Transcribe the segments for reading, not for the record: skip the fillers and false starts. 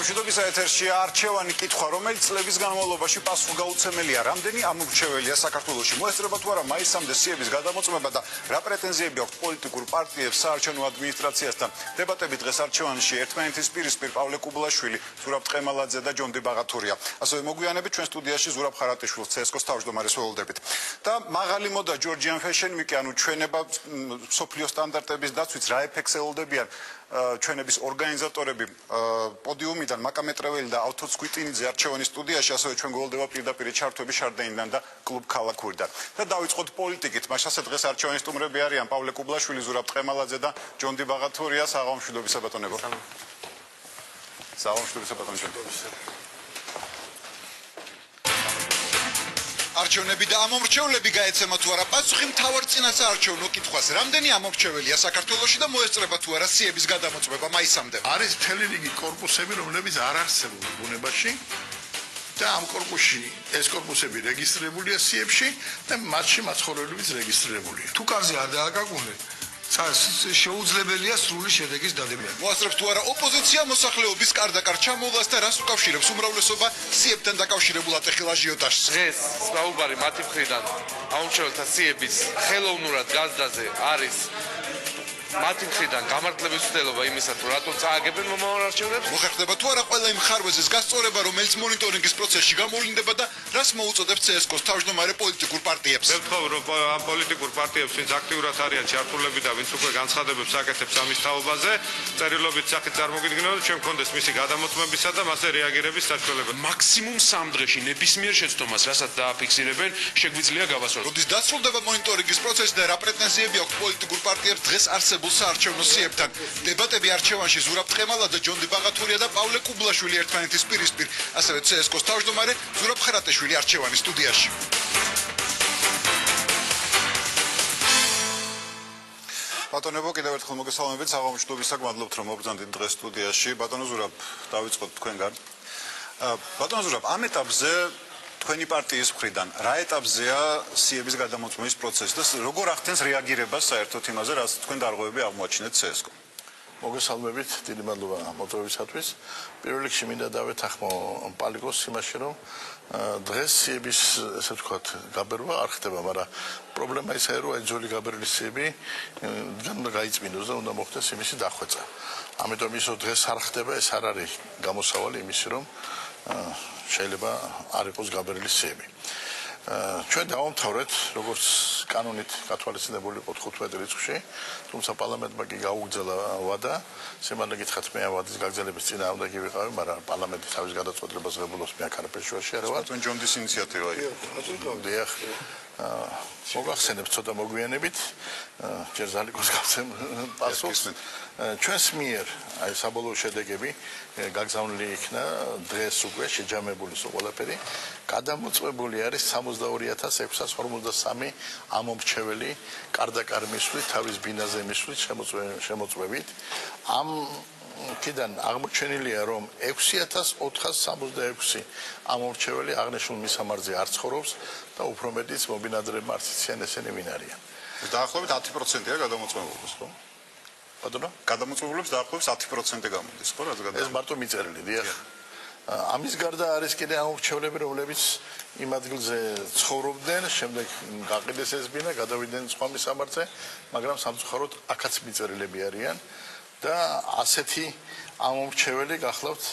მშვიდობის ეთერში არჩევანი კითხვა, რომელიც წლების განმავლობაში პასუხგაუცემელია. რამდენი ამორჩეველია საქართველოში? მოესწრება თუ არა მაისამდე სიების გადამოწმება და რა პრეტენზიები აქვს პოლიტიკურ პარტიებს საარჩევნო ადმინისტრაციასთან? დებატები დღეს არჩევანში ერთმანეთის პირისპირ პავლე კუბლაშვილი, ზურაბ ტყემალაძე და ჯონ დებაღათურია. ასევე მოგვიანებით ჩვენ სტუდიაში ზურაბ ხარატიშვილს CSKO-ს თავმჯდომარეს ველოდებით. და მაღალი მოდა ჯორჯიან ფეშენმიკი, ანუ ჩვენება სოფლიო სტანდარტების დაცვით რა ეფექტს ელოდებიან ჩვენების ორგანიზატორები პოდიუმიდან მაკამეტრეველი და ავთოც კვიტინიძე არჩევანის სტუდიაში, ასევე ჩვენ გველოდება პირდაპირ ჩართვები შარდენიდან და კლუბ ქალაქურიდან. და დავიწყოთ პოლიტიკით. მას ასე დღეს არჩევანის სტუმრები არიან პავლე კუბლაშვილი, ზურაბ ტყემალაძე და ჯონ დებაღათურია. საღამომშვიდობისა ბატონებო. საღამომშვიდობისა ბატონებო. არჩევნები და ამომრჩევლები გაეცემა თუ არა პასუხი მთავარ წინასაარჩევნო კითხვას. რამდენი ამომრჩეველია საქართველოში და მოესწრება თუ არა სიების გადამოწმება მაისამდე? არის მთელი რიგი კორპუსები, რომლებიც არ არსებობს ბუნებაში და ამ კორპუსში ეს კორპუსები რეგისტრირებულია სიებში და მათში მაცხოვრებლებიც რეგისტრირებულია. თუ კარზე არ დააკაკუნე, შეუძლებელია სრული შედეგის დადება. მოასწრებს თუ არა ოპოზიცია მოსახლეობის კარდაკარ ჩამოვლას და რას უკავშირებს უმრავლესობა სიებთან დაკავშირებულ ატეხილ აჟიოტაჟს? დღეს საუბარი მათი მხრიდან ამორჩეველთა სიების ხელოვნურად გაზრდაზე არის მათი მხრიდან გამართლების ცდელობა იმისა თუ რატომ წააგებენ მომავალ არჩევნებს. მოხერხდება თუ არა ყველა იმ ხარვეზის გასწორება, რომელიც მონიტორინგის პროცესში გამოვლინდება და რას მოუწოდებს CSKO-ს თავმჯდომარე პოლიტიკურ პარტიებს? მე ვთქვი, რომ ამ პოლიტიკურ პარტიებს, ვინც აქტიურად არიან ჩართულები და ვინც უკვე განცხადებებს აკეთებს ამის თაობაზე, წერილობით სახით წარმოგიდგენთ, ჩვენ გქონდეს მისი გადამოწმებისა და მასზე რეაგირების საშუალება. მაქსიმუმ 3 დღეში ნებისმიერ შეცდომას, რასაც დააფიქსირებენ, შეგვიძლია გავასრულოთ. როდის დასრულდება მონიტორინგის პროცესი და რა პრეტენზიები აქვს პოლიტიკურ პარტიებს დღეს არსებულ საარჩევნო სიებთან? დებატები არჩევანში ზურაბ ტყემალაძე, ჯონ დებაღათურია და პავლე კუბლაშვილი ერთმანეთის პირისპირ, ასევე CSKO-ს თავმჯდომარე ზურაბ ხარატიშვილი არჩევანის სტუდიაში. ბატონებო, კიდევ ერთხელ მოგესალმებით, საღამომშვიდობისა, გმადლობთ რომ მობრძანდით დღეს სტუდიაში. ბატონო ზურაბ, დავიწყოთ თქვენგან. ბატონო ზურაბ, ამ ეტაპზე თქვენი პარტიის მხრიდან რა ეტაპზეა სიების გადამოწმების პროცესი და როგორ ახდენს რეაგირებას საერთოდ იმაზე, რაც თქვენ დარღვევები აღმოაჩინეთ CSKO? მოგესალმებით, დიდი მადლობა მოწვევისათვის. პირველ რიგში მინდა დავეთანხმო პალიკოს იმაში, რომ დღეს სიების, ესე ვთქვათ, გაბერვა არ ხდება, მაგრამ პრობლემა ისაა, რომ აი ძველი გაბერილი სიები უნდა გაიწმინდოს და უნდა მოხდეს იმისი დახვეწა. ამიტომ ის რომ დღეს არ ხდება, ეს არ არის გამოსავალი იმისი, რომ შეიძლება არ იყოს გაბერილი სიები. ჩვენ დავამთავრეთ, როგორც კანონით გათვალისწინებული იყო 15 რიცხვში, თუმცა პარლამენტმა კი გაუგზავნა ვადა. სიმართლე გითხრათ, მე ამ ვადის გაგრძელების წინააღმდეგ ვიყავი, მაგრამ პარლამენტი თავის გადაწყვეტილებას ღებულობს, მე აქ არაფერს შუაში არ ვარ. ბატონ ჯონდის ინიციატივა იყო. დიახ. მოგახსენებთ ცოტა მოგვიანებით, ჯერ ზალიკოს გავცემ პასუხს. ჩვენს მიერ აი საბოლოო შედეგები გაგზავნილი იქნა დღეს უკვე შეჯამებული ყველაფერი. გადამოწმებული არის 62643 ამომრჩეველი კარდაკარ მისვლით, თავის ბინაზე მისვლით შემოწმებით. ამ კიდან აღმოჩენილია, რომ 6466 ამომრჩეველი აღნიშნულ მისამართზე არ ცხოვრობს და უფრო მეტიც მობინადრებმა არ იციან ესენი ვინ არიან. დაახლოებით 10%-ია გადამოწმებულებს, ხო? ბატონო, გადამოწმებულებს დაახლოებით 10% გამოდის, ხო, რაც ეს მარტო მიწერილი, დიახ. ამის გარდა არის კიდე ამომრჩევლები, რომლებიც იმ ადგილზე ცხოვრობდნენ, შემდეგ გაყიდეს ეს ბინა, გადავიდნენ სხვა მისამართზე, მაგრამ სამწუხაროდ აქაც მიწერილები არიან. და ასეთი ამომრჩეველი გახლავთ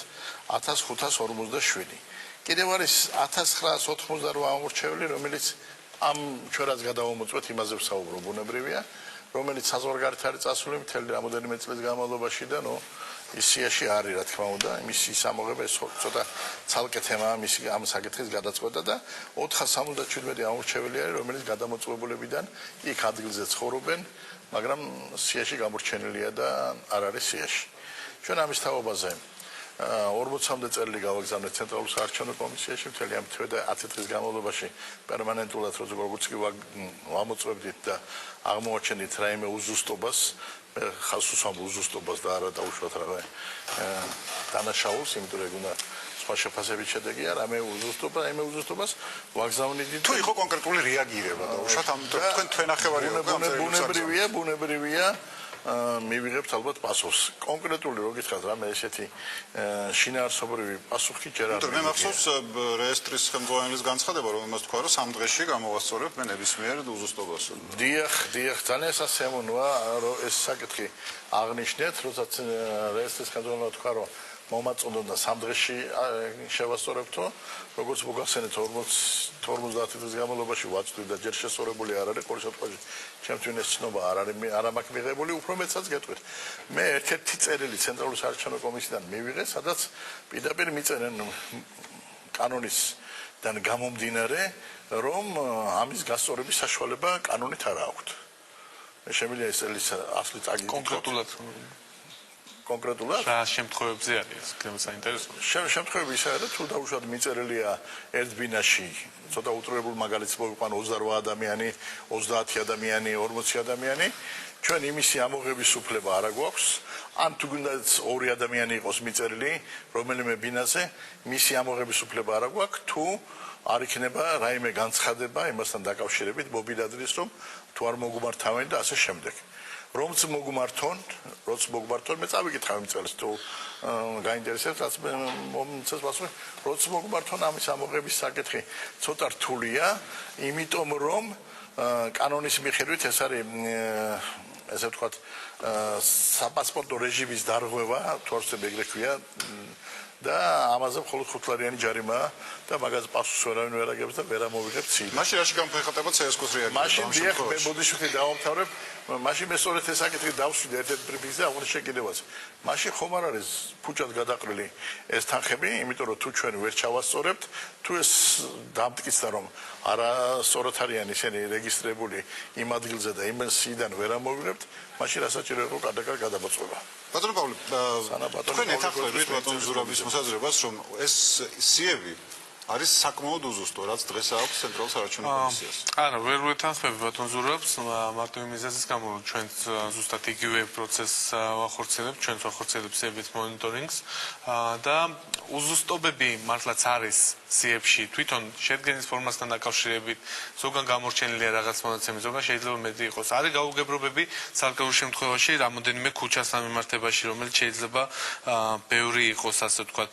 1547. კიდევ არის 1988 ამომრჩეველი, რომელიც ამ ჩვენ რაც გადავამოწმეთ, იმაზე ვსაუბრო, ბუნებრივია, რომელიც საზღვარგარეთ არის წასული მთელი რამოდენიმე წლის განმავლობაში და ის სიაში არის, რა თქმა უნდა, მისი სამოღება ეს ცოტა ცალკე თემაა მისი ამ საკითხის გადაწყვეტა და 477 ამომრჩეველი არის, რომელიც გადამოწმებულებიდან იქ ადგილზე ცხოვრობენ, მაგრამ სიაში გამორჩენილია და არ არის სიაში. ჩვენ ამის თაობაზე 40-მდე წერილი გავაგზავნეთ ცენტრალურ საარჩევნო კომისიაში, მთელი ამ 10 დღის განმავლობაში პერმანენტულად როგორც კი ვამოწმებდით და აღმოაჩენით რაიმე უზუსტობას, ხალხს უსვამს უზუსტობას და არა დაუშვათ რაღაც დანაშაულს, იმიტომ რომ უნდა სხვა შეფასებით შედეგი არ ამე უზუსტობას ვაგზავნით. თუ იყო კონკრეტული რეაგირება, დაუშვათ ამ თქვენ თვენახევარი ბუნებრივია მივიღებთ ალბათ პასუხს. კონკრეტული რო გითხრათ რამე ესეთი შინაარსობრივი პასუხი ჯერ არ მე მახსოვს რეესტრის ხელმძღვანელის განცხადება, რომელმაც თქვა, რომ 3 დღეში გამოვასწორებ მე ნებისმიერ უზუსტობას. დიახ, ძალიან სასიამოვნოა, რომ ეს საკითხი აღნიშნეთ, როდესაც რეესტრის ხელმძღვანელმა თქვა, რომ მომაწონდო და 3 დღეში შევასწორებთო, როგორც მოგახსენეთ 50 დღის განმავლობაში ვაწვდი და ჯერ შესწორებული არ არის, ყოველ შემთხვევაში ჩემთვის ეს ცნობა არ მაქვს მიღებული, უფრო მეცაც გეტყვით. მე ერთ-ერთი წერილი ცენტრალური საარჩევნო კომისიიდან მივიღე, სადაც პირდაპირ მიწერენ კანონისგან გამომდინარე, რომ ამის გასწორების საშუალება კანონით არ აქვთ. მე შემიძლია ეს წელი ასლი წაგიკითხოთ. კონკრეტულად რა შემთხვევებზე არის ეს საინტერესო შემთხვევები ისაა რომ თუ დაუშვათ მიწერილია ერთ ბინაში ცოტა უტრუებულ მაგალითს მოვიყვანო 28 ადამიანი 30 ადამიანი 40 ადამიანი ჩვენ იმისი ამოღების უფლება არ გვაქვს ან თუ გინდათ 2 ადამიანი იყოს მიწერილი რომელიმე ბინაზე მისი ამოღების უფლება არ გვაქვს თუ არ იქნება რაიმე განცხადება იმასთან დაკავშირებით მობილადრის რომ თუ არ მოგუმართავენ და ასე შემდეგ რომც მოგმართონ მე წავიკითხავ იმ წელს თუ გაინტერესებს რაც მომცეს პასუხი როც მოგმართონ ამის ამოღების საკითხი ცოტა რთულია იმიტომ რომ კანონის მიხედვით ეს არის ესე ვთქვათ საპასპორტო რეჟიმის დარღვევა თუ არ ვცდები ეგრე ქვია და ამაზე მხოლოდ 5 ლარიანი ჯარიმაა და მაგაზე პასუხს ვერავინ ვერ აგებს და ვერ ამოვიღებ ცილი. მაშინ რაში გამხეხატება CSKO-ს რეაგირება? მაშინ დიახ მე ბოდიშვილი დავამთავრებ, მაშინ მე სწორედ ეს საკითხი დავშვიდე ერთ-ერთ ბრიფინგზე აღარ შეგიძლიათ. მაშინ ხომ არ არის ფუჭად გადაყრილი ეს თანხები, იმიტომ რომ თუ ჩვენ ვერ ჩავასწორებთ, თუ ეს დამტკიცდა რომ არასწორად არიან ისინი რეგისტრირებული იმ ადგილზე და იმ სიიდან ვერ ამოვიღებთ, მაშინ რასაჭირო იყო კარგად გადაბოწყვება. ბატონო პავლე, თქვენ ეთანხმებით ბატონ ზურაბის მოსაზრებას, რომ ეს სიები არის საკმაოდ უზუსტო, რაც დღეს აქვს ცენტრალურ საარჩევნო კომისიას. არა, ვერ ვეთანხმები ბატონ ზურაბს, მარტო იმისათვის გამო ჩვენ ზუსტად იგივე პროცესს ვახორციელებთ, ჩვენ ვახორციელებთ სიების მონიტორინგს და უზუსტობები მართლაც არის სიებში თვითონ შედგენის ფორმასთან დაკავშირებით, ზოგან გამორჩენილია რაღაც მონაცემი, ზოგან შეიძლება მეტი იყოს. არის გაუგებრობები სარგებლო შემთხვევაში რამოდენიმე ქუჩასთან მიმართებაში, რომელიც შეიძლება ბევრი იყოს, ასე ვთქვათ,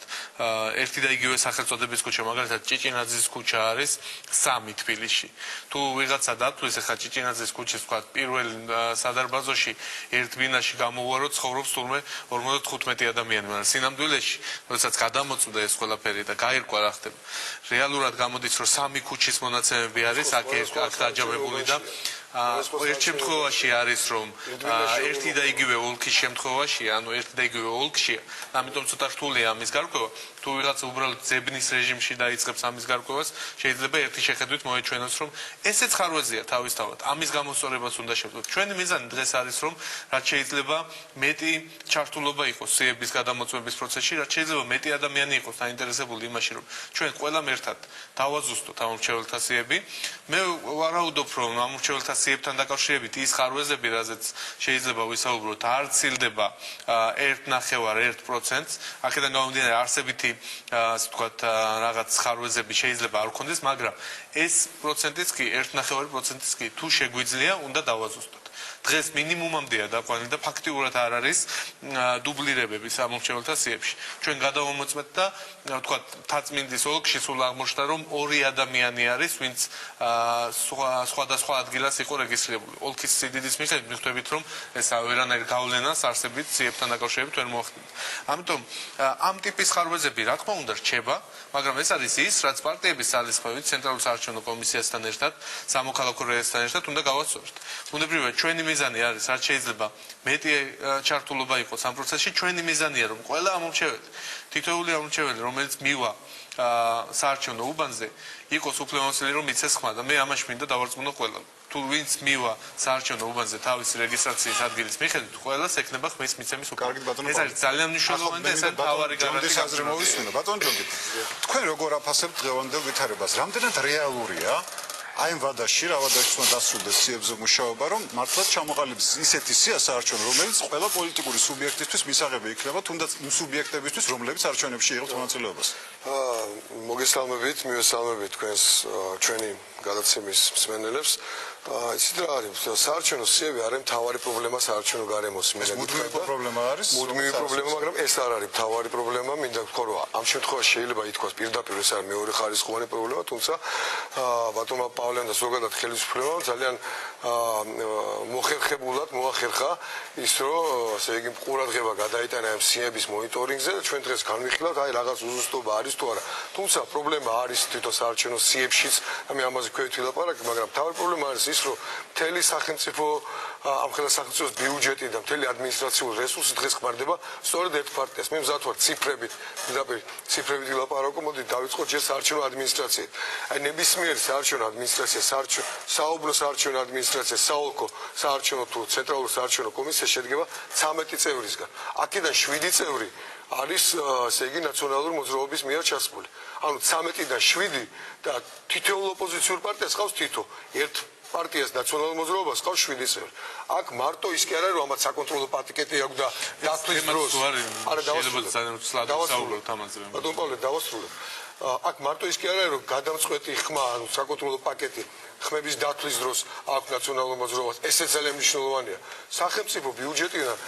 ერთი და იგივე სახელწოდების ქუჩა, მაგალითად ჭიჭინაძის ქუჩა არის 3 თბილისში. თუ ვიღაცა დათვლის ახლა ჭიჭინაძის ქუჩის ვთქვათ, პირველ სადარბაზოში ერთ ბინაში გამოვაროთ, ცხოვრობს თურმე 55 ადამიანი, მაგრამ სინამდვილეში, როდესაც გადამოწმდა ეს ყველაფერი და გაირკვა რა ხდება. რეალურად გამოდის რომ 3 ქუჩის მონაცემები არის აქ დაჯავებული და ერთ შემთხვევაში არის რომ ერთი და იგივე ოლქის შემთხვევაში, ანუ ერთი და იგივე ოლქში, ამიტომ ცოტა რთულია ამის გარკვევა. თუ ვიღაცა უბრალოდ ძებნის რეჟიმში დაიწყებს ამის გარკვევას, შეიძლება ერთი შეხედვით მოეჩვენოს რომ ესეც ხარვეზია თავისთავად. ამის გამოსწორებას უნდა შევძლოთ. ჩვენი მიზანი დღეს არის რომ რაც შეიძლება მეტი ჩართულობა იყოს სიების გადამოწმების პროცესში, რაც შეიძლება მეტი ადამიანი იყოს დაინტერესებული იმაში რომ ჩვენ ყველამ ერთად დავაზუსტოთ ამორჩეველთა სიები. მე ვარაუდობ რომ ამორჩეველთა სიებთან დაკავშირებით ის ხარვეზები, რაზეც შეიძლება ვისაუბროთ, არ ცილდება 1.9%. აქედან გამომდინარე არსებითი ასე ვთქვათ რაღაც ხარვეზები შეიძლება არ გქონდეს, მაგრამ ეს პროცენტიც კი 1.9%-იც კი თუ შეგვიძლია, უნდა დავაზუსტოთ. დღეს მინიმუმამდეა დაყვანილი და ფაქტიურად არ არის დუბლირებები სამორჩეველთა სიებში. ჩვენ გადავამოწმეთ და ვთქვათ, თაწმინდის ოლქში სულ აღმოჩნდა, რომ 2 ადამიანი არის, ვინც სხვადასხვა ადგილას იყო რეგისტრირებული. ოლქის სიდიდის მიხედვით მიხვდებით, რომ ეს ვერანაირ გავლენას არსებით სიებთან დაკავშირებით ვერ მოახდინა. ამიტომ ამ ტიპის ხარვეზები რა თქმა უნდა რჩება, მაგრამ ეს არის ის, რაც პარტიების ძალისხმევით ცენტრალურ საარჩევნო კომისიასთან ერთად, სამოქალაქო რეესტრთან ერთად უნდა გავასწოროთ. უნებრივია ჩვენი მიზანი არის, რაც შეიძლება მეტი ჩართულობა იყოს ამ პროცესში. ჩვენი მიზანია, რომ ყველა ამორჩეველი, თითოეული ამორჩეველი, რომელიც მივა საარჩევნო უბანზე, იყოს უფლებამოსილი, რომ მიცეს ხმა და მე ამაში მინდა დავარწმუნო ყველა. თუ ვინც მივა საარჩევნო უბანზე თავისი რეგისტრაციის ადგილის მიხედვით, ყველას ექნება ხმის მიცემის უფლება. ეს არის ძალიან მნიშვნელოვანი და ეს არის თავარი გარანტია. ბატონ ჯონგი, თქვენ როგორ აფასებთ დღევანდელ ვითარებას? რამდენად რეალურია აი ამ ვადაში, რა ვადაში უნდა დასრულდეს სიებზე მუშაობა, რომ მართლაც ჩამოყალიბდეს ისეთი სია საარჩევნო, რომელიც ყველა პოლიტიკური სუბიექტისთვის მისაღები იქნება, თუნდაც იმ სუბიექტებისთვის, რომლებიც არჩევნებში იღებთ მონაწილეობას. მოგესალმებით, მივესალმებით თქვენს ჩვენი გადაცემის მსმენელებს. ისიც რა არის საარჩევნო სიები არის მთავარი პრობლემა საარჩევნო გარემოს მინდა მუდმივი პრობლემა არის მუდმივი პრობლემა მაგრამ ეს არ არის მთავარი პრობლემა მინდა ვთქვა რომ ამ შემთხვევაში შეიძლება ითქვას პირდაპირ ეს არის მეორე ხარისხოვანი პრობლემა თუმცა ბატონმა პავლემ და ზოგადად ხელისუფლებამ ძალიან მოხერხებულად მოახერხა ის რომ ასე იგი ყურადღება გადაიტანა ამ სიების მონიტორინგზე და ჩვენ დღეს განვიხილავთ აი რაღაც უზუსტობა არის თუ არა თუმცა პრობლემა არის თვითონ საარჩევნო სიებშიც ამი ამაზე ქვევით ვილაპარაკე მაგრამ თავი პრობლემა არის ის რომ მთელი სახელმწიფო ამ ხელისუფლების ბიუჯეტი და მთელი ადმინისტრაციული რესურსი დღეს ხმარდება სწორედ ერთ პარტიას მე მზად ვარ ციფრებით ვილაპარაკო მოდი დავიწყოთ ჯერ საარჩევნო ადმინისტრაციით აი ნებისმიერი საარჩევნო ადმინისტრაცია საუბნო საარჩევნო ადმინისტრაცია საოლქო საარჩევნო თუ ცენტრალური საარჩევნო კომისია შედგება 13 წევრისგან აქედან 7 წევრი არის ესე იგი ნაციონალური მოძრაობის მიერ ჩასული ანუ 13-დან 7 და თითოეულ ოპოზიციურ პარტიას ყავს თითო ერთ პარტიას ნაციონალურ მოძრაობას ყავს 7 წევრი აქ მარტო ის კი არა რომ ამათ საკონტროლო პაკეტი აქვს და დათვლის დროს არა დავასრულებ აქ მარტო ის კი არა რომ გადამწყვეტი ხმა ანუ საკონტროლო პაკეტი ხმების დათვლის დროს აქვს ნაციონალურ მოძრაობას ესეც ძალიან მნიშვნელოვანია სახელმწიფო ბიუჯეტიდან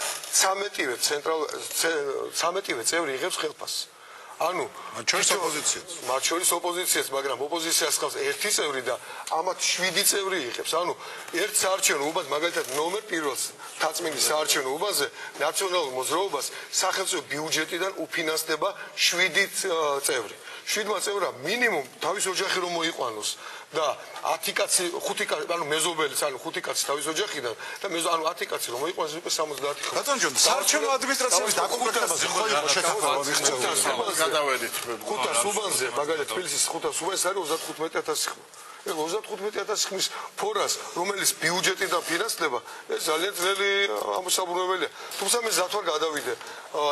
13 წევრი იღებს ხელფასს ანუ მათ შორის ოპოზიციაც მაგრამ ოპოზიციას ყავს 1 წევრი და ამათ 7 წევრი იღებს ანუ ერთ საარჩევნო უბანს მაგალითად ნომერ პირველს თაწმინდის საარჩევნო უბანზე ნაციონალურ მოძრაობას სახელმწიფო ბიუჯეტიდან უფინანსდება 7 წევრი 7 წევრა მინიმუმ თავის ოჯახი რომ მოიყვანოს და 10 კაცი 5 კაცი ანუ მეზობელიც ანუ 5 კაცი თავის ოჯახიდან და ანუ 10 კაცი რომ მოიყვანოს უკვე 70 ხალხი ბატონ ჯონ საარჩევნო ადმინისტრაციის დაკომპლექტებაზე ხო იყო შეთანხმება მიღწეული გადავედით 500 უბანზე მაგალითად თბილისის 500 უბანზე არის 35000 ხმა 35000 ხმის ფორას რომელიც ბიუჯეტიდან ფინანსდება ეს ძალიან ძნელი ამოსაბრუნებელია თუმცა მე ზათვარ გადავიდე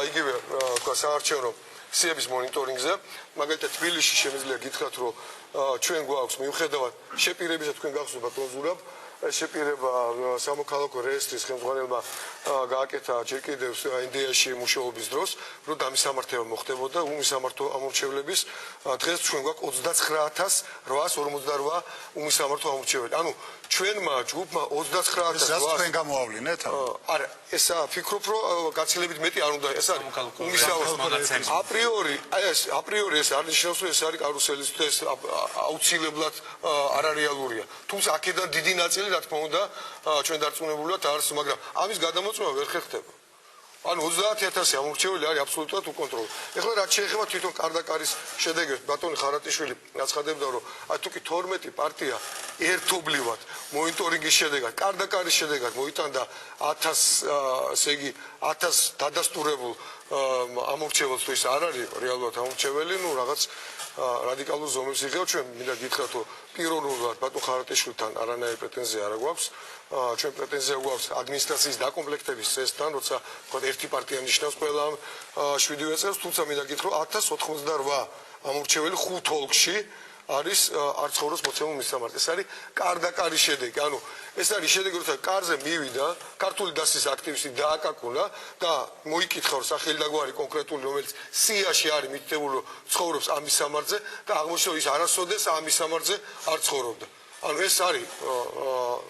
იგივე თქვა საარჩევნო სიების მონიტორინგზე მაგალითად თბილისში შემიძლია გითხრათ რომ ჩვენ გვაქვს მიუხედავად შეპირებისა თქვენ გახსოვთ ბატონ ზურაბ შეპირება სამოქალაქო რეესტრის ხელმძღვანელმა გააკეთა ჯერ კიდევ ინდიაში მუშაობის დროს რომ დამისამართება მოხდებოდა უმისამართო ამორჩევლების დღეს ჩვენ გვაქვს 29848 უმისამართო ამორჩეველი ანუ ჩვენმა ჯგუფმა 29800 თქვენ გამოავლინეთ არა ესა ფიქრობ რომ გაცილებით მეტი არ უნდა ეს არის უმისამართო აპრიორი ეს არ ნიშნავს რომ ეს არის კარუსელის ეს აუცილებლად არარეალურია თუმცა აქედან დიდი ნაწილი რა თქმა უნდა ჩვენ დარწმუნებულად არის მაგრამ ამის გადამოწმება ვერ ხერხდება ანუ 30000 ამორჩეველი არის აბსოლუტურად უკონტროლო ეხლა რაც შეეხება თვითონ კარდაკარის შედეგებს ბატონი ხარატიშვილი აცხადებდა რომ აი თუ კი 12 პარტია ერთობლივად მონიტორინგის შედეგად კარდაკარის შედეგად მოიტანდა 1000 ესე იგი 1000 დადასტურებულ ამორჩეველს თუ ის არ არის რეალურად ამორჩეველი ნუ რაღაც რადიკალურ ზომებს იღებს ჩვენ მინდა გითხრათ რომ პიროვნულად ბატონ ხარატიშვილთან არანაირი პრეტენზია არ გვაქვს ჩვენ პრეტენზია გვაქვს ადმინისტრაციის დაკომპლექტების წესთან როცა თქვა ერთი პარტია ნიშნავს ყველა 7 წელს თუმცა მინდა გითხრათ 1088 ამორჩეველი 5 ოლქში არის არ ცხოვრობს მოცემულ მისამართი ეს არის კარდაკარის შედეგი ანუ ეს არის შედეგი როცა კარზე მივიდა ქართული დასის აქტივისტი დააკაკუნა და მოიკითხა რომ სახელი და გვარი კონკრეტული რომელიც სიაში არის მითითებული რომ ცხოვრობს ამ მისამართზე და აღმოჩნდა ის არასოდეს ამ მისამართზე არ ცხოვრობდა ანუ ეს არის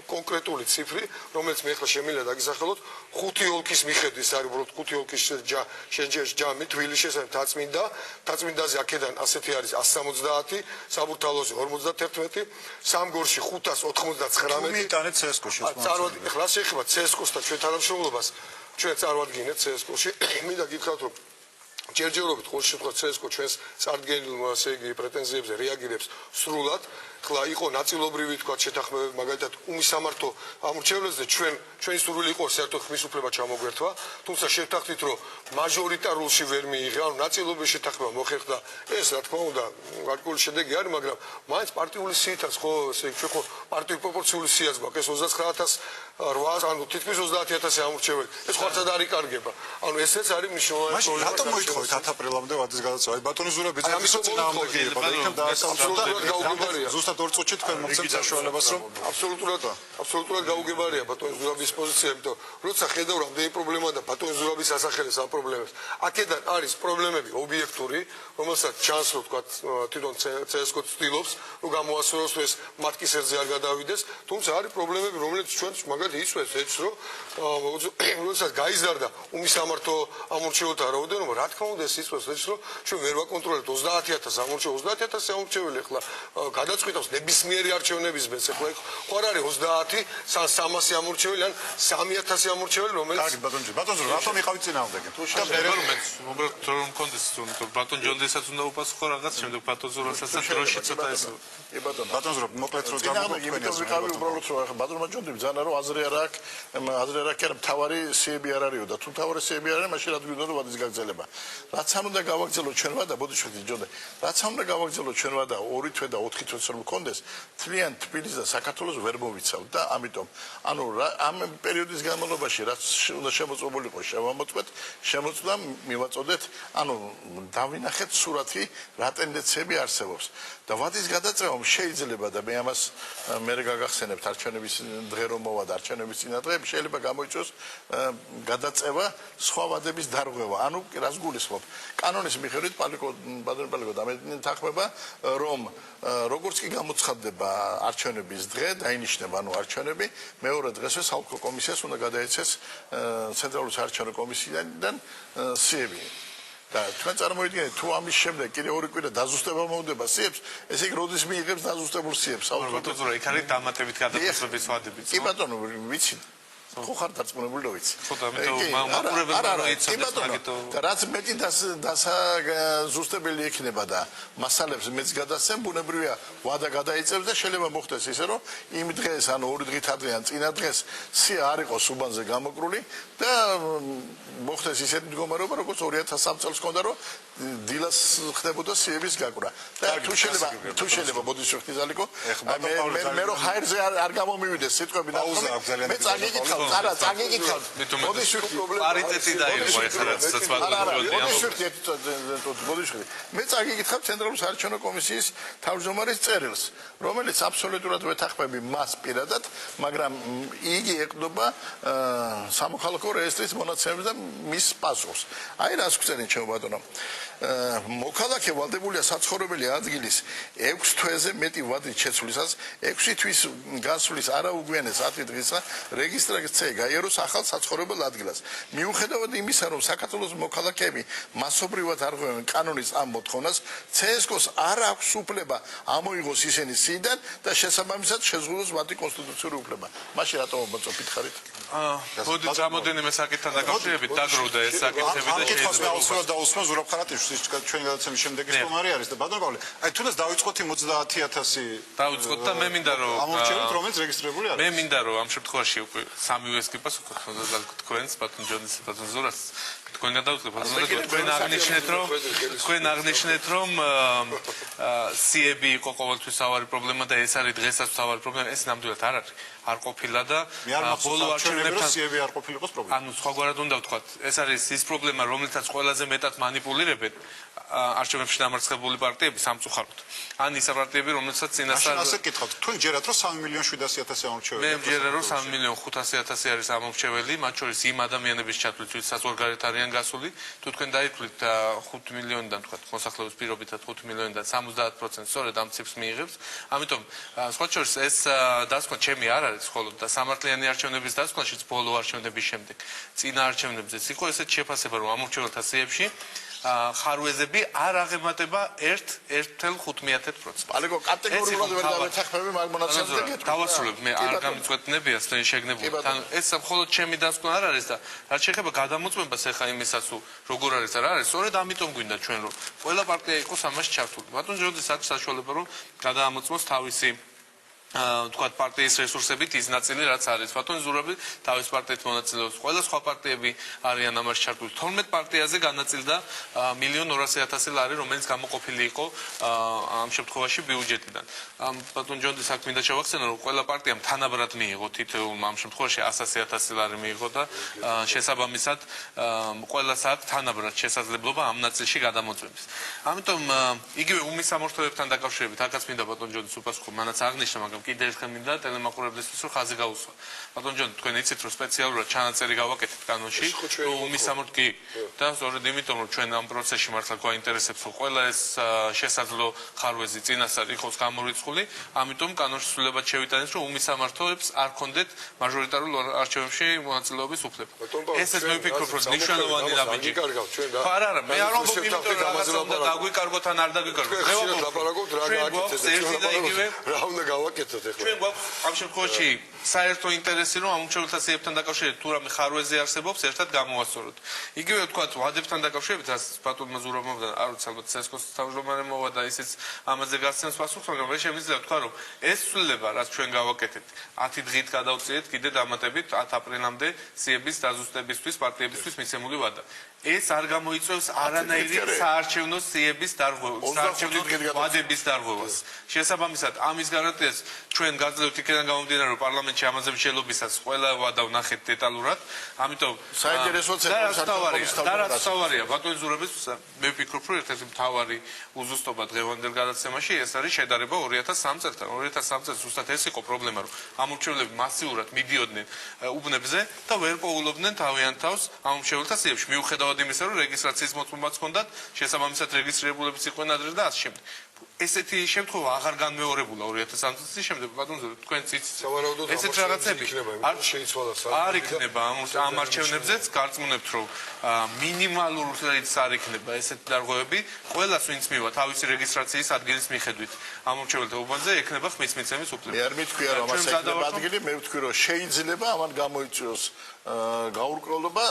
კონკრეტული ციფრი რომელიც მე ახლა შემიძლია დაგისახელოთ 5 ოლქის მიხედვით არის უბრალოდ 5 ოლქის ჯამი თბილისში თაწმინდაზე აქედან ასეთი არის 170 საბურთალოში 51 სამგორში 599 მიტანეთ CSKO-ში ახლა შეეხება CSKO-სთან ჩვენ თანამშრომლობას ჩვენ წარვადგინეთ CSKO-ში მინდა გითხრათ რომ ჯერჯერობით ყოველ შემთხვევაში CSKO ჩვენს წარდგენილ ასე იგი პრეტენზიებზე რეაგირებს სრულად ხლა იყო ნაწილობრივი თქვა შეთანხმებები მაგალითად უმისამართო ამორჩევლებზე ჩვენი სურვილი იყო საერთოდ ხმის უფლება ჩამოგვერთვა თუმცა შევთანხმდით რომ მაჟორიტარულში ვერ მიიღე ანუ ნაწილობრივი შეთანხმება მოხერხდა ეს რა თქმა უნდა გარკვეული შედეგი არის მაგრამ მაინც პარტიული სიითაც ხო ესე ჩვენ ხო პარტიული პროპორციული სიაც გვაქვს ეს 29800 ანუ თითქმის 30000 ამორჩეველი ეს ხარცად არ იკარგება ანუ ესეც არის მნიშვნელოვანი პრობლემა რატომ მოითხოვეთ 10 აპრილამდე ვადის გადაწყვეტა ბატონი ზურაბი ამის წინააღმდეგი იყო და იქნებ დაასამსო და ზუსტად 2 წუთში თქვენ მოგცემთ საშუალებას რომ აბსოლუტურად გაუგებარია ბატონ ზურაბის პოზიცია, იმიტომ როცა ხედავ რამდენი პრობლემაა და ბატონ ზურაბის ასახელეს ამ პრობლემებს. აქედან არის პრობლემები ობიექტური, რომელსაც ჩანს რომ თქვა თვითონ CSGO ცდილობს რომ გამოასწოროს ეს მატკისერზე არ გადავიდეს, თუმცა არის პრობლემები, რომელიც ჩვენ მაგალითად იწვევს ეჭს, რომ როდესაც გაიზარდა უმისამართო ამორჩეულთა რაოდენობა, რა თქმა უნდა ეს იწვევს ეჭს, რომ ჩვენ ვერ ვაკონტროლებთ 30,000 ამორჩეველი, 30,000 ამორჩეველი ახლა გადაწყვიტავს ნებისმიერი არჩევნების ბეს, ახლა ხო არ არის 30, 300 ამორჩეველი ან 3,000 ამორჩეველი, რომელიც კარგი ბატონო რატომ იყავით წინააღმდეგი? თუ უბრალოდ რომ მქონდეს ბატონ ჯონდესაც უნდა უპასუხო რაღაც, შემდეგ ბატონ ზურაბსაც დროში ცოტა ეს. ბატონო მოკლედ რომ ვიყავი უბრალოდ რომ ბატონმა ჯონდიმ ძანა რომ აზრი არ აქვს, მთავარი სიები არ არისო და თუ მთავარი სიები არ არის, მაშინ რა გვინდა რომ ვადის გაგრძელება. რაც არ უნდა გავაგრძელოთ ჩვენმა და ბოდიშვილი ჯონდე. რაც არ უნდა გავაგრძელოთ ჩვენმა და 2 თვე და 4 თვეც რომ მქონდეს, თლიან თბილისს და საქართველოს ვერ მოვიცავთ და ამიტომ ანუ ამ პერიოდის განმავლობაში რაც უნდა შემოწმებულიყო შევამოწმეთ, შემოწმდა მივაწოდეთ, ანუ დავინახეთ სურათი რა ტენდენციები არსებობს. და ვადის გადაწევამ შეიძლება და მე ამას მე გაგახსენებთ არჩევნების დღე რომ მოვა და არჩევნების წინადღეები შეიძლება გამოიწვიოს გადაწევა სხვა ვადების დარღვევა. ანუ რას გულისხმობ? კანონის მიხედვით პალიკო დამეთანხმება რომ როგორც კი გამოცხადდება არჩევნების დღე, დაინიშნება ანუ არჩევნები, მეორე დღესვე საოლქო კომისიას უნდა გადაეცეს ცენტრალური საარჩევნო კომისიიდან სიები. და თქვენ წარმოიდგინეთ თუ ამის შემდეგ კიდე 2 კვირა დაზუსტება მოუდება სიებს, ესე იგი როდის მიიღებს დაზუსტებულ სიებს? ბატონო, იქ არის დამატებით გადაწყვეტილების ვადებიც. კი ბატონო, ვიცი. ხო ხარ დარწმუნებული რომ ვიცი. ხო და და რაც მეტი დასაზუსტებელი ექნება და მასალებს მეც გადასცემ, ბუნებრივია ვადა გადაიწევს და შეიძლება მოხდეს ისე რომ იმ დღეს ანუ 2 დღით ადრე ან წინა დღეს სია არ იყოს უბანზე გამოკრული და მოხდეს ისეთი მდგომარეობა როგორც 2003 წელს ჰქონდა რომ დილას ხდებოდა სიების გაკვრა. და თუ შეიძლება ბოდიში ხთიზალიკო მე რომ ჰაერზე არ გამომივიდეს სიტყვები და მე წაგიკითხავ არა წაგიკითხავ ბოდიში პრობლემა პარიტეტი დაიღო ეხლა რასაც ბოდიში მე წაგიკითხავ ცენტრალური საარჩევნო კომისიის თავმჯდომარის წერილს რომელიც აბსოლუტურად ვეთანხმები მას პირადად მაგრამ იგი ეყრდნობა სამოქალაქო რეესტრის მონაცემებს და მის პასუხს აი რას გვწერენ ჩემო ბატონო მოქალაქე ვალდებულია საცხოვრებელი ადგილის 6 თვეზე მეტი ვადით შეცვლისას 6 თვის გასვლის არაუგვიანეს 10 დღისა რეგისტრაცია გაიაროს ახალ საცხოვრებელ ადგილას მიუხედავად იმისა რომ საქართველოს მოქალაქეები მასობრივად არღვევენ კანონის ამ მოთხოვნას CSGO-ს არ აქვს უფლება ამოიღოს ისინი სიიდან და შესაბამისად შეზღუდოს მათი კონსტიტუციური უფლება მაშინ რატომ მოწოფით ხარით ბოდი რამოდენიმე საკითხთან დაკავშირებით დაგროვდა ეს საკითხები და შეიძლება დაუსვა ზურაბ ხარატიშვილს ჩვენ გადაცემის შემდეგი სტუმარი არის და ბატონო პავლე აი თუნდაც დავიწყოთ 30,000 დავიწყოთ და მე მინდა რომ ამორჩევით რომელიც რეგისტრირებული არის მე მინდა რომ ამ შემთხვევაში უკვე სამივეს გიპასუხოთ თუნდაც თქვენს ბატონ ჯონის ბატონ ზურას თქვენ გადავწყვეტ თქვენ აღნიშნეთ რომ სიები იყო ყოველთვის სავალი პრობლემა და ეს არის დღესაც სავალი პრობლემა ეს ნამდვილად არ არის არ ყოფილა და ბოლო არჩევნებთან სიები არ ყოფილიყოს პრობლემა ანუ სხვაგვარად უნდა ვთქვათ ეს არის ის პრობლემა რომელთაც ყველაზე მეტად манипуლირებენ არჩევნებში დამარცხებული პარტიები სამწუხაროდ ან ის პარტიები რომელსაც წინასწარ ასე კითხავთ თქვენ ჯერათ რომ 3,700,000 ამორჩეველი მე ჯერა რომ 3,500,000 არის ამორჩეველი მათ შორის იმ ადამიანების ჩათვლით ვინც საზღვარგარეთ არიან გასული თუ თქვენ დაითვლით 5 მილიონიდან თქვათ მოსახლეობის პირობითად 5 მილიონიდან 70% სწორედ ამ ციფრს მიიღებს ამიტომ სხვა შორის ეს დასკვნა ჩემი არ არის ხოლო და სამართლიანი არჩევნების დასკვნაშიც ბოლო არჩევნების შემდეგ წინა არჩევნებზეც იყო ესეთ შეფასება რომ ამორჩეველთა სიებში ხარვეზები არ აღემატება 1.5%. პალიკო კატეგორიულად ვერ დავეთანხმები მაგ მონაცემებზე. დავასრულებ მე არ გამიწვეთნებია ეს შეგნებული. თან ეს მხოლოდ ჩემი დასკვნა არ არის და რაც შეეხება გადამოწმებას ეხა იმისას როგორ არის და რა არის, სწორედ ამიტომ გვინდა ჩვენ რომ ყველა პარტია იყოს ამაში ჩართული. ბატონ ჯორჯის აქვს საშუალება რომ გადაამოწმოს თავისი თქვათ პარტიის რესურსებით ის ნაწილი რაც არის ბატონი ზურაბი თავის პარტიით მონაწილეობს ყველა სხვა პარტიები არიან ამაში ჩართული 12 პარტიაზე განაწილდა 1.200.000 ლარი რომელიც გამოყოფილი იყო ამ შემთხვევაში ბიუჯეტიდან ბატონ ჯონდის აქ მინდა შევახსენო რომ ყველა პარტიამ თანაბრად მიიღო თითოეულმა ამ შემთხვევაში 100.000 ლარი მიიღო და შესაბამისად ყველას აქვს თანაბრად შესაძლებლობა ამ ნაწილში გადამოწმების ამიტომ იგივე უმისამართოებთან დაკავშირებით აქაც მინდა ბატონ ჯონდის უპასუხო მანაც აღნიშნა მაგრამ კიდე ერთხელ მინდა ტელემაყურებლისთვის რომ ხაზი გაუსვა. ბატონ ჯონი, თქვენ იცით რომ სპეციალურად ჩანაწერი გავაკეთეთ კანონში, რომ უმისამართ კი და სწორედ იმიტომ რომ ჩვენ ამ პროცესში მართლა გვაინტერესებს რომ ყველა ეს შესაძლო ხარვეზი წინასწარ იყოს გამორიცხული, ამიტომ კანონში სრულიად შევიტანეთ რომ უმისამართოებს არ ქონდეთ მაჟორიტარულ არჩევნებში მონაწილეობის უფლება. ესეც მე ვფიქრობ რომ ნიშნულოვანი რამეჯი. არა, მე არ ვამბობ იმიტომ რომ რაღაცა უნდა დაგვიკარგოთ ან არ დაგვიკარგოთ. მე ვამბობ რა გააკეთეთ რა უნდა გავაკეთოთ ახლა. ჩვენ გვაქვს ამ შემთხვევაში საერთო ინტერესი რომ ამ მრჩეველთა სიებთან დაკავშირებით თუ რამე ხარვეზე არსებობს ერთად გამოვასწოროთ. იგივე ვთქვათ ვადებთან დაკავშირებით რაც ბატონმა ზურაბმა არ ვიცი ალბათ სესკოს თავმჯდომარე მოვა და ისიც ამაზე გასცემს პასუხს მაგრამ მე შემიძლია ვთქვა რომ ეს ცვლილება რაც ჩვენ გავაკეთეთ 10 დღით გადავწიეთ კიდე დამატებით 10 აპრილამდე სიების დაზუსტებისთვის პარტიებისთვის მიცემული ვადა. ეს არ გამოიწვევს არანაირი საარჩევნო სიების დარღვევას, საარჩევნო ვადების დარღვევას. შესაბამისად, ამის გარანტიას ჩვენ გაძლევთ იქიდან გამომდინარე, რომ პარლამენტში ამაზე მსჯელობისას ყველა ვადა ვნახეთ დეტალურად. ამიტომ საინტერესო და რაც თავარია, ბატონი ზურაბის მე ვფიქრობ, რომ ერთ-ერთი მთავარი უზუსტობა დღევანდელ გადაცემაში ეს არის შედარება 2003 წელთან. 2003 წელს ზუსტად ეს იყო პრობლემა, რომ ამ მრჩევლები მასიურად მიდიოდნენ უბნებზე და ვერ პოულობდნენ თავიანთ თავს ამ მრჩეველთა სიებში. მიუხედავად იმისა, რომ რეგისტრაციის მოწმობაც ჰქონდათ, შესაბამისად რეგისტრირებულებიც იყვნენ ადრე და ასე შემდეგ. ესეთი შემთხვევა აღარ განმეორებულა 2003 წლის შემდეგ, ბატონო ზურაბ, თქვენც იცით. ესეთ რაღაცები არ იქნება ამ არჩევნებზეც, გარწმუნებთ, რომ მინიმალურიც არ იქნება ესეთი დარღვევები, ყველას ვინც მივა თავისი რეგისტრაციის ადგილის მიხედვით ამ მრჩეველთა უბანზე ექნება ხმის მიცემის უფლება. მე არ მითქვია რომ ამას ექნება ადგილი, მე ვთქვი რომ შეიძლება ამან გამოიწვიოს გაურკვევლობა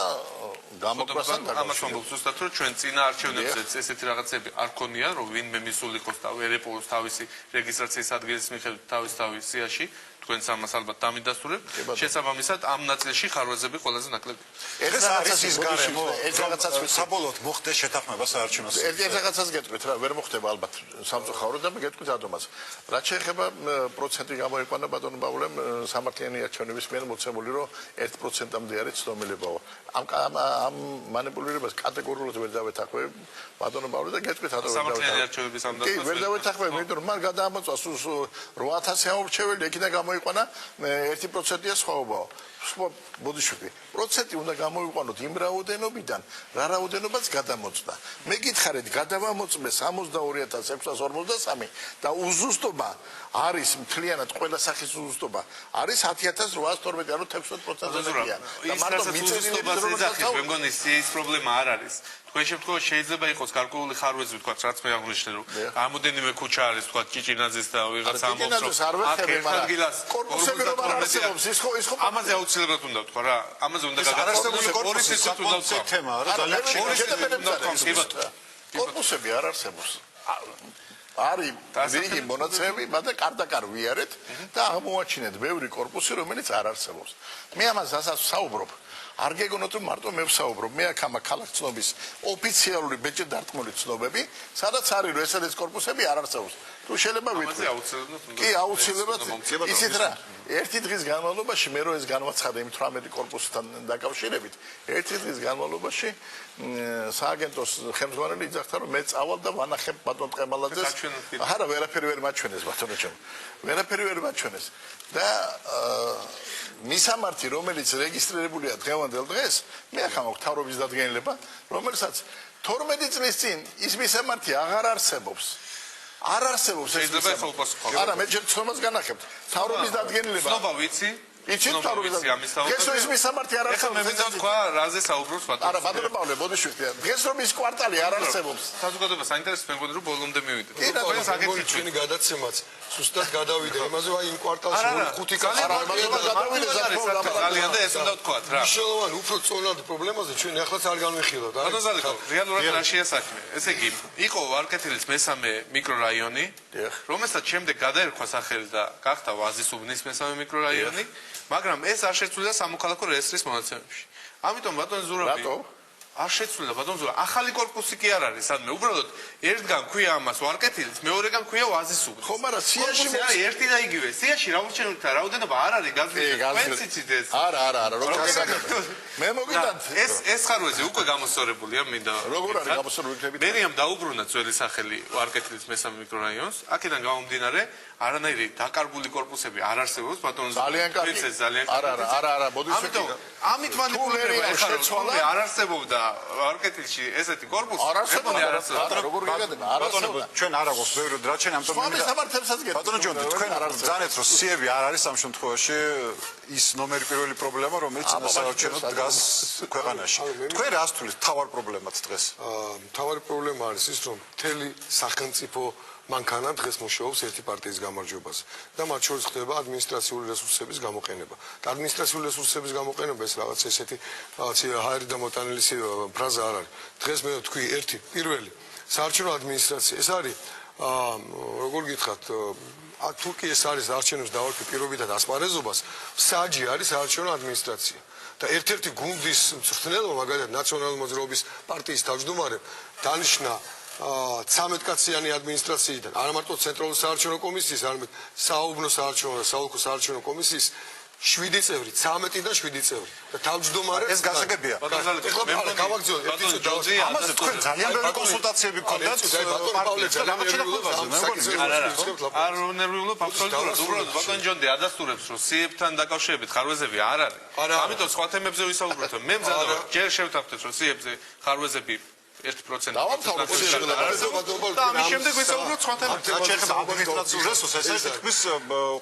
გამოკვასთან დაკავშირებით. ამას ვამბობ ზუსტად რომ ჩვენ წინა არჩევნებზეც ესეთი რაღაცები არ ქონია რომ ვინმე მისულიყოს და ერეპოვოს თავისი რეგისტრაციის ადგილის მიხედვით თავის სიაში თქვენს ამას ალბათ დამიდასტურებთ შესაბამისად ამ ნაწილში ხარვეზები ყველაზე ნაკლები. ეს არის ის გარემო ეს რაღაცას საბოლოოდ მოხდეს შეთანხმება საარჩევნო ერთ რაღაცას გეტყვით რა ვერ მოხდება ალბათ სამწუხაროდ და გეტყვით ადომას რაც შეეხება პროცენტი გამოიყვანა ბატონ ბაულემ სამართლიანი არჩევნების მიერ მოცემული რომ 1%-მდე არის ცნობილებაო ამ მანიპულირებას კატეგორიულად ვერ დავეთანხმებ ბატონ ბაულე და გეტყვით ადო სამართლიანი არჩევნების ამ დაწესებას ვერ დავეთანხმებ იმიტომ რომ მან გადაამოწვა 8000 ამორჩეველი იქიდან გამოიყვანა 1%-ია სხვაობაო ბოდიშვილი პროცენტი უნდა გამოიყვანოთ იმ რაოდენობიდან რა რაოდენობაც გადამოწდა მე გითხარით გადავამოწმე 62643 და უზუსტობა არის მთლიანად ყველა სახის უზუსტობა არის 10812 ანუ 16%-ია და მარტო მიწებილობის მე მგონი ის პრობლემა არ არის თქვენ შემთხვევაში შეიძლება იყოს გარკვეული ხარვეზი ვთქვათ რაც მე აღნიშნე რომ რამოდენიმე ქუჩა არის ვთქვათ ჭიჭინაძის და ვიღაც ამბობს რომ აქ ადგილას კორპუსები რომ არ არსებობს ის ხო ამაზე აუცილებლად უნდა ვთქვა რა ამაზე უნდა გაგაცნობა კორპუსის უნდა ვთქვა თემა რა ძალიან კორპუსები არ არსებობს არის დიდი მონაცემები, მაგრამ კარდაკარ ვიარეთ და აღმოაჩინეთ ბევრი კორპუსი, რომელიც არ არსებობს. მე ამას ასაც ვსაუბრობ. არ გეგონოთ რომ მარტო მე ვსაუბრობ. მე აქ ამ ქალაქ ცნობის ოფიციალური ბეჭდ დარტყმული ცნობები, სადაც არის რომ ესეც კორპუსები არ არსებობს. თუ შეიძლება ვიტყვი. კი, აუცილებლად. ისეთ რა, ერთი დღის განმავლობაში მე რო ეს განვაცხადე იმ 18 კორპუსთან დაკავშირებით, ერთი დღის განმავლობაში სააგენტოს ხელმძღვანელი იძახდა რომ მე წავალ და ვანახებ ბატონ ტყემალაძეს. არა, ვერაფერი ვერ მაჩვენეს ბატონო ჩემო. ვერაფერი ვერ მაჩვენეს. და მისამართი რომელიც რეგისტრირებულია დღევანდელ დღეს, მე ახლა მაქვს თავრობის დადგენილება, რომელსაც 12 წლის წინ ის მისამართი აღარ არსებობს. არ არსებობს ეს შეიძლება ეხლა უპასუხო. არა, მე ჯერ ცნობას განახებთ. თავრობის დადგენილება. ცნობა ვიცი, იცით თავრობიდან დღეს ის მისამართი არ ეხლა მე მინდა თქვა რაზე საუბრობს ბატონო არა ბატონო პავლე ბოდიშვილი დღეს რომ ის კვარტალი არ არსებობს საზოგადოება საინტერესო მეგონი რომ ბოლომდე მივიდეთ თქვენ საკითხი ჩვენი გადაცემაც სუსტად გადავიდა იმაზე აი იმ კვარტალში 5 კაცი ძალიან და ეს უნდა ვთქვათ რა მნიშვნელოვანი უფრო წონად პრობლემაზე ჩვენ ახლაც არ განვიხილავთ ბატონო ზალიკო რეალურად რაშია საქმე ესე იგი იყო ვარკეთილის მესამე მიკრორაიონი რომელსაც შემდეგ გადაერქვა სახელი და გახდა ვაზისუბნის მესამე მიკრორაიონი მაგრამ ეს არ შეცვლილა სამოქალაქო რეესტრის მონაცემებში ამიტომ ბატონო ზურაბი არ შეცვლილა ბატონო ზურაბი ახალი კორპუსი კი არ არის სადმე უბრალოდ ერთგან ქვია ამას ვარკეთილის მეორეგან ქვია ვაზისუბნის ხო მაგრამ სიაში ერთი და იგივე სიაში რაოდენობა არ არის გაზრდილი არა როგორ გასაგებია მე მოგიტანთ ეს ხარვეზე უკვე გამოსწორებულია მინდა როგორ არის გამოსწორებული მერიამ დაუბრუნა ძველი სახელი ვარკეთილის მესამე მიკრორაიონს აქედან გამომდინარე არანაირი დაკარგული კორპუსები არ არსებობს ბატონო ძალიან კარგი არა ბოდიშვილი ამით მანიპულირება ეხლა არ არსებობდა ვარკეთილში ესეთი კორპუსი არ არსებობდა როგორ გიგადება არ არსებობდა ჩვენ არ აქვს ბევრი დრაჩენი ამიტომ ბატონო ჯონდი თქვენ ზანეთ რომ სიები არ არის ამ შემთხვევაში ის ნომერი პირველი პრობლემა რომელიც საარჩევნოდ დგას ქვეყანაში თქვენ რას თulis თავარ პრობლემად დღეს თავარი პრობლემა არის ის რომ მთელი სახელმწიფო მანქანა დღეს მუშაობს ერთი პარტიის გამარჯვებაზე და მათ შორის ხდება ადმინისტრაციული რესურსების გამოყენება. და ადმინისტრაციული რესურსების გამოყენება ეს რაღაც ესეთი ჰაერი და მოტანილი ფრაზა არ არის. დღეს მე ვთქვი ერთი პირველი საარჩევნო ადმინისტრაცია ეს არის როგორ გითხრათ თურქი ეს არის არჩევნებს დავარქვი პირობითად ასპარეზობას საჯი არის საარჩევნო ადმინისტრაცია და ერთ-ერთი გუნდის მწვრთნელობა მაგალითად ნაციონალური მოძრაობის პარტიის თავმჯდომარემ დანიშნა 13 კაციანი ადმინისტრაციიდან არა მარტო ცენტრალური საარჩევნო კომისიის, არამედ საუბნო საარჩევნო და საოლქო საარჩევნო კომისიის 7 წევრი, 13-დან 7 წევრი. და თავმჯდომარე ეს გასაგებია. ეხლა გავაგზავნე ერთი ჯოზე ამაზე თქვენ ძალიან ბევრი კონსულტაციები გქონდათ არ ნერვიულობ აბსოლუტურად უბრალოდ ბატონ ჯონდი ადასტურებს რომ სიებთან დაკავშირებით ხარვეზები არ არის. ამიტომ სხვა თემებზე ვისაუბროთ. მე მზად ვარ ჯერ შევთანხმდეთ რომ სიებზე ხარვეზები 1% და ამის შემდეგ ვისაუბროთ სხვა თემებზე. საჩეხა ადმინისტრაციულ რესურსს ეს თქმის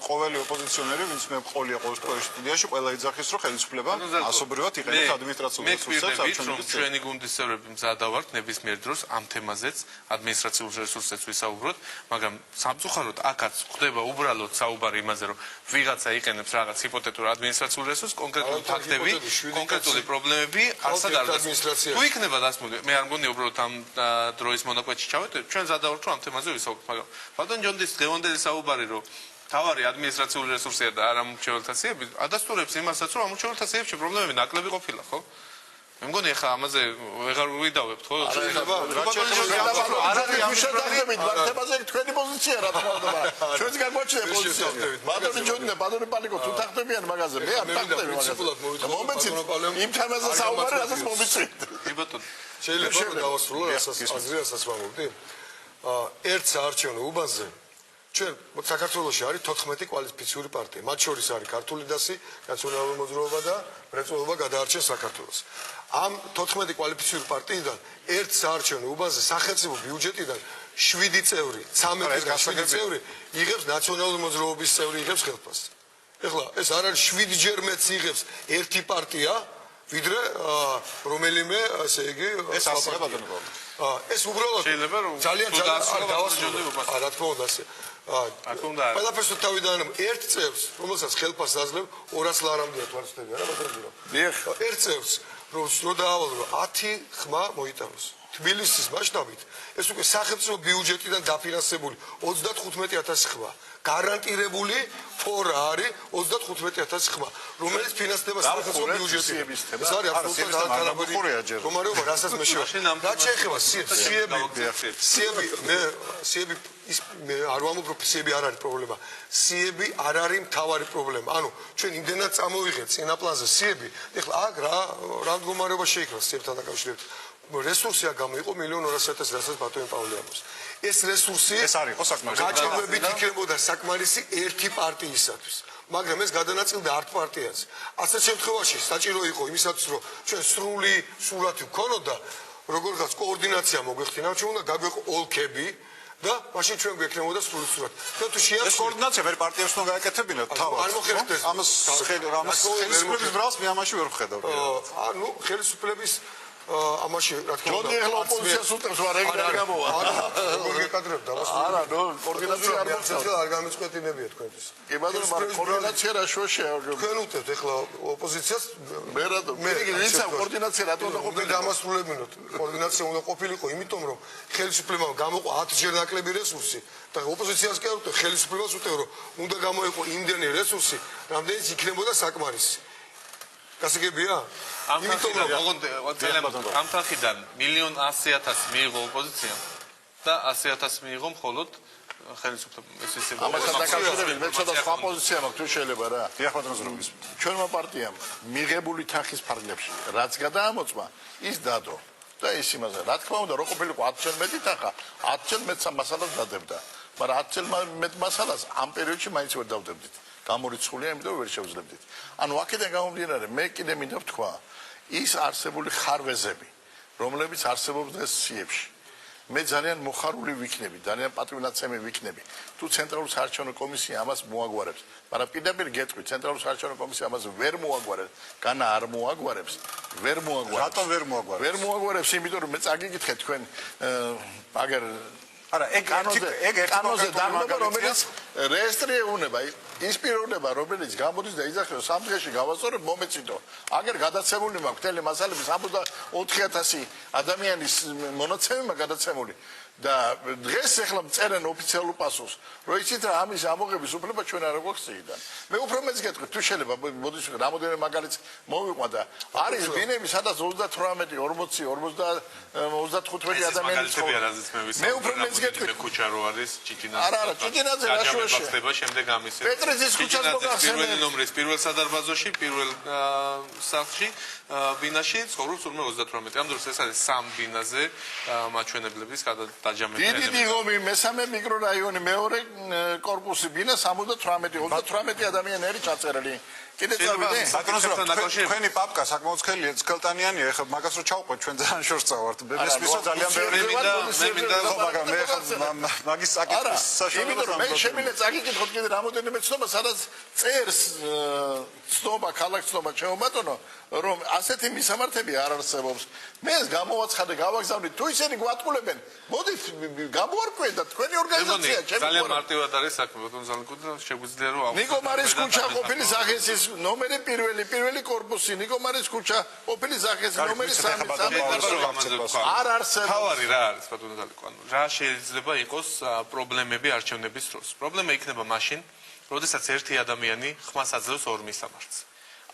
ყოველი ოპოზიციონერი ვინც მე ყოლია ყოველ სტუდიაში ყველა იძახის რომ ხელისუფლება ასობრივად იყენებს ადმინისტრაციულ რესურსებს არჩევნების ჩვენი გუნდის წევრები მზადავართ ნებისმიერ დროს ამ თემაზეც ადმინისტრაციულ რესურსებს ვისაუბროთ მაგრამ სამწუხაროდ აქაც ხდება უბრალოდ საუბარი იმაზე რომ ვიღაცა იყენებს რაღაც ჰიპოთეტურ ადმინისტრაციულ რესურსს კონკრეტული ფაქტები კონკრეტული პრობლემები არსად არ დასმულია თუ იქნება დასმული მე არ მგონია უბრალოდ ამ დროის მონაკვეთში ჩავეთ ჩვენ ზადავართ რომ ამ თემაზე ვისაუბროთ მაგრამ ბატონ ჯონდის დღევანდელი საუბარი რომ თავარი ადმინისტრაციული რესურსია და არ ამორჩეველთა სიები ადასტურებს იმასაც რომ ამორჩეველთა სიებში პრობლემები ნაკლები ყოფილა ხო მე მგონი ახლა ამაზე ვეღარ ვიდავებთ ხო თემაზე თქვენი პოზიცია რა თქმა უნდა ჩვენც გამოჩნდა პოზიცია ბატონი ჯონდი და ბატონი პალიკო თუ თახდებიან მაგაზე მე არ თახდები მაგაზე იმ თემაზე საუბარი რასაც მომიწვით ბატონო შეიძლება დავასრულო აზრიასაც ვამბობდი ერთ საარჩევნო უბანზე ჩვენ საქართველოში არის 14 კვალიფიციური პარტია მათ შორის არის ქართული დასი ნაციონალური მოძრაობა და მრეწველობა გადაარჩენს საქართველოს ამ 14 კვალიფიციური პარტიიდან ერთ საარჩევნო უბანზე სახელმწიფო ბიუჯეტიდან 7 წევრი 13 წევრი იღებს ნაციონალური მოძრაობის წევრი იღებს ხელფასს ეხლა ეს არ არის 7 ჯერ მეც იღებს ერთი პარტია ვიდრე რომელიმე ასე იგი ეს ასე ბატონო ეს უბრალოდ ძალიან დავასრულე რა თქმა უნდა ასე ყველაფერს თავიდან ერთ წევს რომელსაც ხელფასს აძლევ 200 ლარამდეა თვალსწრები არა ბატონო ერთ წევს რომ დაავალო 10 ხმა მოიტანოს თბილისის მასშტაბით ეს უკვე სახელმწიფო ბიუჯეტიდან დაფინანსებული 35000 ხმა გარანტირებული ფორა არის 35000 ხმა რომელიც ფინანსდება სახელმწიფო ბიუჯეტიდან ეს არის აბსოლუტურად თანაბარი მდგომარეობა რასაც მე შევაშენ რა შეეხება სიები ის არ ვამბობ რომ სიები არ არის პრობლემა სიები არ არის მთავარი პრობლემა ანუ ჩვენ იმდენად წამოვიღეთ წინაპლანზე სიები ეხლა აქ რა მდგომარეობა შეიქმნა სიებთან დაკავშირებით რესურსია გამოიყო 1.200.000 რასაც ბატონი პავლე ამბობს ეს რესურსი ეს არის ხო საკმარისი გაჭირვებით იქნებოდა საკმარისი ერთი პარტიისათვის მაგრამ ეს გადანაწილდა არტ პარტიაზე ასეთ შემთხვევაში საჭირო იყო იმისათვის რომ ჩვენ სრული სურათი ვქონოდა როგორღაც კოორდინაცია მოგვეხდინა ჩვენ უნდა გაგვეყო ოლქები და მაშინ ჩვენ გვექნებოდა სრული სურათი. და თუ ეს შეაცვლით კოორდინაცია ვერ პარტიებს უნდა გაეკეთებინათ თავად. არ მოხერხდა ეს. ამას ხელისუფლების ბრალს მე ამაში ვერ ვხედავ. ანუ ხელისუფლების ამაში რა თქმა უნდა ჯონი ახლა ოპოზიციას უტევს ვარ ეგ არ გამოვა. როგორ გეკადრებდა ამას? არა, ნო, კოორდინაცია არ მოხდა. არ გამიწყვეტინებიათ თქვენთვის. კი ბატონო, მაგრამ კოორდინაცია რა შუაშია? თქვენ უტევთ ახლა ოპოზიციას მე რატო? მე ისა კოორდინაცია რატო უნდა ყოფილიყო? დამასრულებინოთ. კოორდინაცია უნდა ყოფილიყო, იმიტომ რომ ხელისუფლებამ გამოყო 10 ჯერ ნაკლები რესურსი და ოპოზიციას კი არ უტევ, ხელისუფლებას უტევ, რომ უნდა გამოიყო იმდენი რესურსი, რამდენიც იქნებოდა საკმარისი. გასაგებია? იმიტომ რომ ამ თანხიდან 1,100,000 მიიღო ოპოზიციამ და 100,000 მიიღო მხოლოდ ხელისუფლებამ. ამასთან დაკავშირებით მე ცოტა სხვა პოზიცია მაქვს, თუ შეიძლება რა. დიახ ბატონო ზრობის. ჩვენმა პარტიამ მიღებული თანხის ფარგლებში რაც გადაამოწმა, ის დადო. და ის იმაზე, რა თქმა უნდა, რო ყოფილიყო 10-ჯერ მეტი თანხა, 10-ჯერ მეტ მასალას დადებდა. მაგრამ 10-ჯერ მეტ მასალას ამ პერიოდში მაინც ვერ დავდებდით. გამორიცხულია, იმიტომ რომ ვერ შევძლებდით. ანუ აქედან გამომდინარე, მე კიდე მინდა ვთქვა, ის არსებული ხარვეზები, რომლებიც არსებობს დღეს სიებში. მე ძალიან მოხარული ვიქნები, ძალიან პატრონაცემი ვიქნები. თუ ცენტრალური საარჩევნო კომისია ამას მოაგვარებს, მაგრამ პირდაპირ გეტყვი, ცენტრალური საარჩევნო კომისია ამას ვერ მოაგვარებს, განა არ მოაგვარებს, ვერ მოაგვარებს. რატომ ვერ მოაგვარებს? ვერ მოაგვარებს, იმიტომ რომ მე წაგიკითხეთ თქვენ აგერ არა, ეგ კანონზე დაგმობა, რომელიც რეესტრი ეუნება, ის პიროვნება, რომელიც გამოდის და იძახება 3 დღეში გავასწორებ, მომეწითო. აგერ გადაცემული მაქვს მთელი მასალები 64,000 ადამიანის მონაცემებია გადაცემული. და დღეს ახლა წერენ ოფიციალურ პასუხს, რომ იცით რა ამის ამოღების უფლება ჩვენ არ გვაქვს წინიდან. მე უფრო მეც გეტყვით, თუ შეიძლება მოდის რამოდენიმე მაგალითს მოვიყვან და არის ბინები, სადაც 38, 40, 35 ადამიანი ცხოვრობს. მე უფრო მეც გეტყვით, ქუჩა რო არის ჭიჭინაზე. არა, ჭიჭინაზე რა შუაშია. ხდება შემდეგ ამის. პეტრიძის ქუჩას მოგახსენე. პირველი ნომრის პირველ სადარბაზოში, პირველ სახლში, ბინაში ცხოვრობს 38. ამ დროს ეს არის 3 ბინაზე მაჩვენებლების დიდი დიღომი, მესამე მიკრორაიონი, მეორე კორპუსი, ბინა 78 ადამიანი არის ჩაწერილი. კიდე წავიდე? თქვენი პაპკა საკმაოდ სქელტანიანია, ეხლა მაგას რო ჩავყვეთ ჩვენ ძალიან შორს წავართ. მესმისო ძალიან ბევრი მე მინდა მაგრამ მე მაგის საკითხის საშუალებას მე შემიძლია წაგიკითხოთ კიდე რამოდენიმე ცნობა, სადაც წერს ცნობა, ქალაქ ცნობა, ჩემო ბატონო, რომ ასეთი მისამართები არ არსებობს. მე ეს გამოვაცხადე, გავაგზავნე, თუ ისინი გვატყულებენ, მოდით გამოარკვეთ და თქვენი ორგანიზაცია, ჩემი ძალიან მარტივად არის საქმე, ბატონო ზალიკო და შეგვიძლია რომ ნიკო მარის ქუჩა ყოფილი სახესის ნომერი პირველი კორპუსი, ნიკო მარის ქუჩა ყოფილი სახესის ნომერი 3 არ არსებობს. თავარი რა არის ბატონო ზალიკო, ანუ რა შეიძლება იყოს პრობლემები არჩევნების დროს. პრობლემა იქნება მაშინ, როდესაც ერთი ადამიანი ხმას აძლევს ორ მისამართს.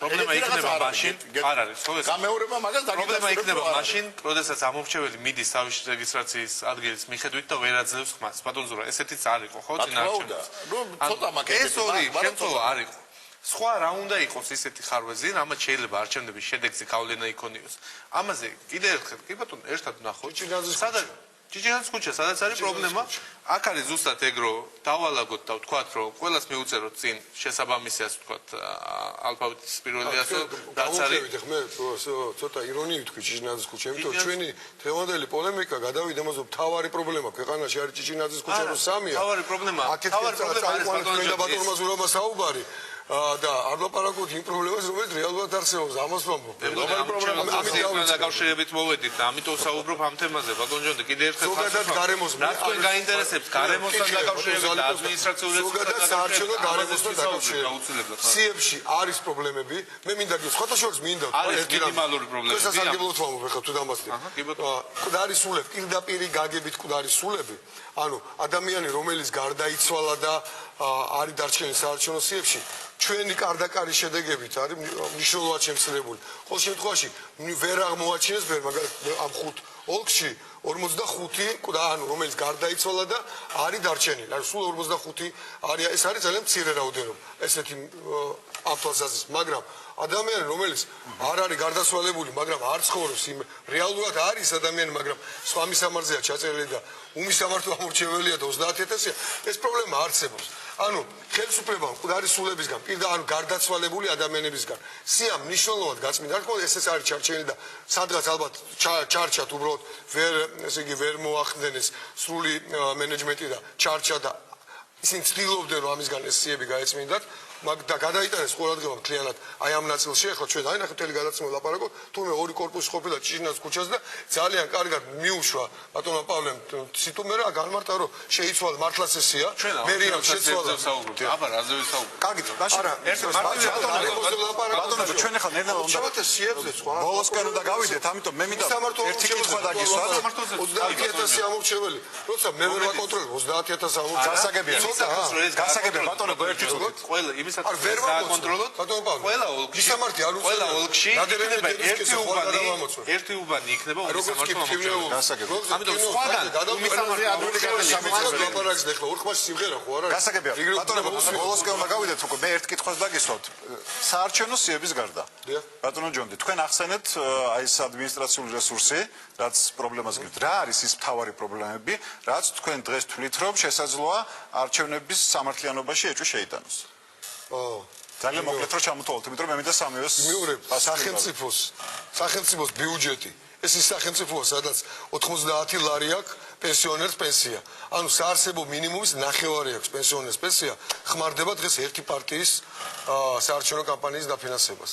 პრობლემა იქნება მაშინ, არ არის, ხო ეს? გამეორება მაგას დაგიწყებს. პრობლემა იქნება მაშინ, როდესაც ამორჩეველი მიდის თავის რეგისტრაციის ადგილის მიხედვით და ვერ აძლევს ხმას. ბატონო ზურა, ესეთიც არ იყო, ხო, წინა არჩევნებში. ეს ორი შემთხვევა არ იყო. სხვა რა უნდა იყოს ისეთი ხარვეზი, რამაც შეიძლება არჩევნების შედეგზე გავლენა იქონიოს. ამაზე კიდე ერთხელ, კი ბატონო, ერთად ვნახოთ. ჭიჭინაძის ქუჩა, სადაც არის პრობლემა, აქ არის ზუსტად ეგ რომ დავალაგოთ და ვთქვათ, რომ ყველას მიუწეროთ წინ შესაბამისი ასე ვთქვათ ალფაბეტის პირველი ასე რაც არის. მე ცოტა ირონიით ვთქვი ჭიჭინაძის ქუჩა, იმიტომ რომ ჩვენი დღევანდელი პოლემიკა გადავიდა ამაზე, მთავარი პრობლემა ქვეყანაში არის ჭიჭინაძის ქუჩა, რომ 3-ია. თავარი პრობლემა არის ბატონმა ზურაბმა საუბარი. და არ ლაპარაკობთ იმ პრობლემას, რომელიც რეალურად არსებობს, ამას ვამბობ. ამიტომ დაკავშირებით მოვედით და ამიტომ საუბრობ ამ თემაზე, ბატონო ჯონი, კიდე ერთხელ ზოგადად გარემოს რა თქვენ გაინტერესებთ გარემოსთან დაკავშირებით და ადმინისტრაციული დაკავშირებით. სიებში არის პრობლემები, მე მინდა გიხსნათ, სხვათაშორის მინდა ერთი მინიმალური პრობლემები. ეს სასარგებლოდ ვამბობ, ხო თუ დამასწრე. მკვდარი სულები, პირდაპირი გაგებით მკვდარი სულები, ანუ ადამიანი, რომელიც გარდაიცვალა და არის დარჩენილი საარჩევნო სიებში, ჩვენი კარდაკარი შედეგებით არის მნიშვნელოვნად შემცირებული. ყოველ შემთხვევაში ვერ აღმოაჩინეს ამ 5 ოლქში 45 ანუ რომელიც გარდაიცვალა და არის დარჩენილი. ანუ სულ 45 არის, ეს არის ძალიან მცირე რაოდენობა. ესეთი ამ თვალსაზრისით, მაგრამ ადამიანი, რომელიც არ არის გარდაცვალებული, მაგრამ არ ცხოვრობს, რეალურად არის ადამიანი, მაგრამ სხვა მისამართზეა ჩაწერილი და უმისამართო ამორჩეველია და 30,000-ია, ეს პრობლემა არსებობს. ანუ ხელისუფლებამ მკვდარი სულებისგან ანუ გარდაცვალებული ადამიანებისგან სია მნიშვნელოვნად გაწმინდა. რა თქმა უნდა ესეც არის ჩარჩენილი და სადღაც ალბათ ჩარჩათ უბრალოდ ვერ მოახდენეს სრული მენეჯმენტი და ჩარჩა და ისინი ცდილობდნენ რომ ამისგან ეს სიები გაეწმინდათ. და გადაიტანეს ყურადღება მთლიანად აი ამ ნაწილში. ახლა ჩვენ აინახეთ მთელი გადაცემა ლაპარაკობთ, თუმე ორი კორპუსი ყოფილა ჭიჭინას ქუჩაზე და ძალიან კარგად მიუშვა ბატონმა პავლემ სიტუმერა განმარტა რომ შეიცვალა მართლაც ესია. მერიამ შეცვალა. აბა რაზე ვისაუბრებთ? კარგით, მაშინ ბატონო ჩვენ ახლა ნელა უნდა შევათეს სიებზე სხვა. ბოლოსკენ უნდა გავიდეთ, ამიტომ მე მინდა ერთი კითხვა დაგისვათ. 30000 ამორჩეველი. როცა მე ვერ ვაკონტროლებ 30000 ამორჩეველი. გასაგებია. გასაგებია ბატონო ერთი წუთით. ყველა იმისაც დააკონტროლოთ ყველა ოლქში მისამართი არ უწევია ყველა ოლქში იქნება ერთი უბანი იქნება უმისამართი მომხმარებელი გასაგებია. ამიტომ სხვაგან უმისამართი ადმინისტრაციული ლაპარაკს ახლა ორხმაში სიმღერა ხო არა გასაგებია. ბატონო ბოლოსკენ უნდა გავიდეთ უკვე მე ერთ კითხვას დაგისვათ. საარჩევნო სიების გარდა. ბატონო ჯონდი, თქვენ ახსენეთ აი ეს ადმინისტრაციული რესურსი, რაც პრობლემას გიქვთ. რა არის ის მთავარი პრობლემები, რაც თქვენ დღეს თვლით, რომ შესაძლოა არჩევნების სამართლიანობაში ეჭვი შეიტანოს? ძალიან მოკლედ რომ ჩამოთვალოთ, იმიტომ რომ მე მინდა სამივეს მიურებ სახელმწიფოს ბიუჯეტი. ეს ის სახელმწიფოა, სადაც 90 ლარი აქვს პენსიონერს პენსია. ანუ საარსებო მინიმუმის ნახევარი აქვს პენსიონერს პენსია, ხმარდება დღეს ერთი პარტიის საარჩევნო კამპანიის დაფინანსებას.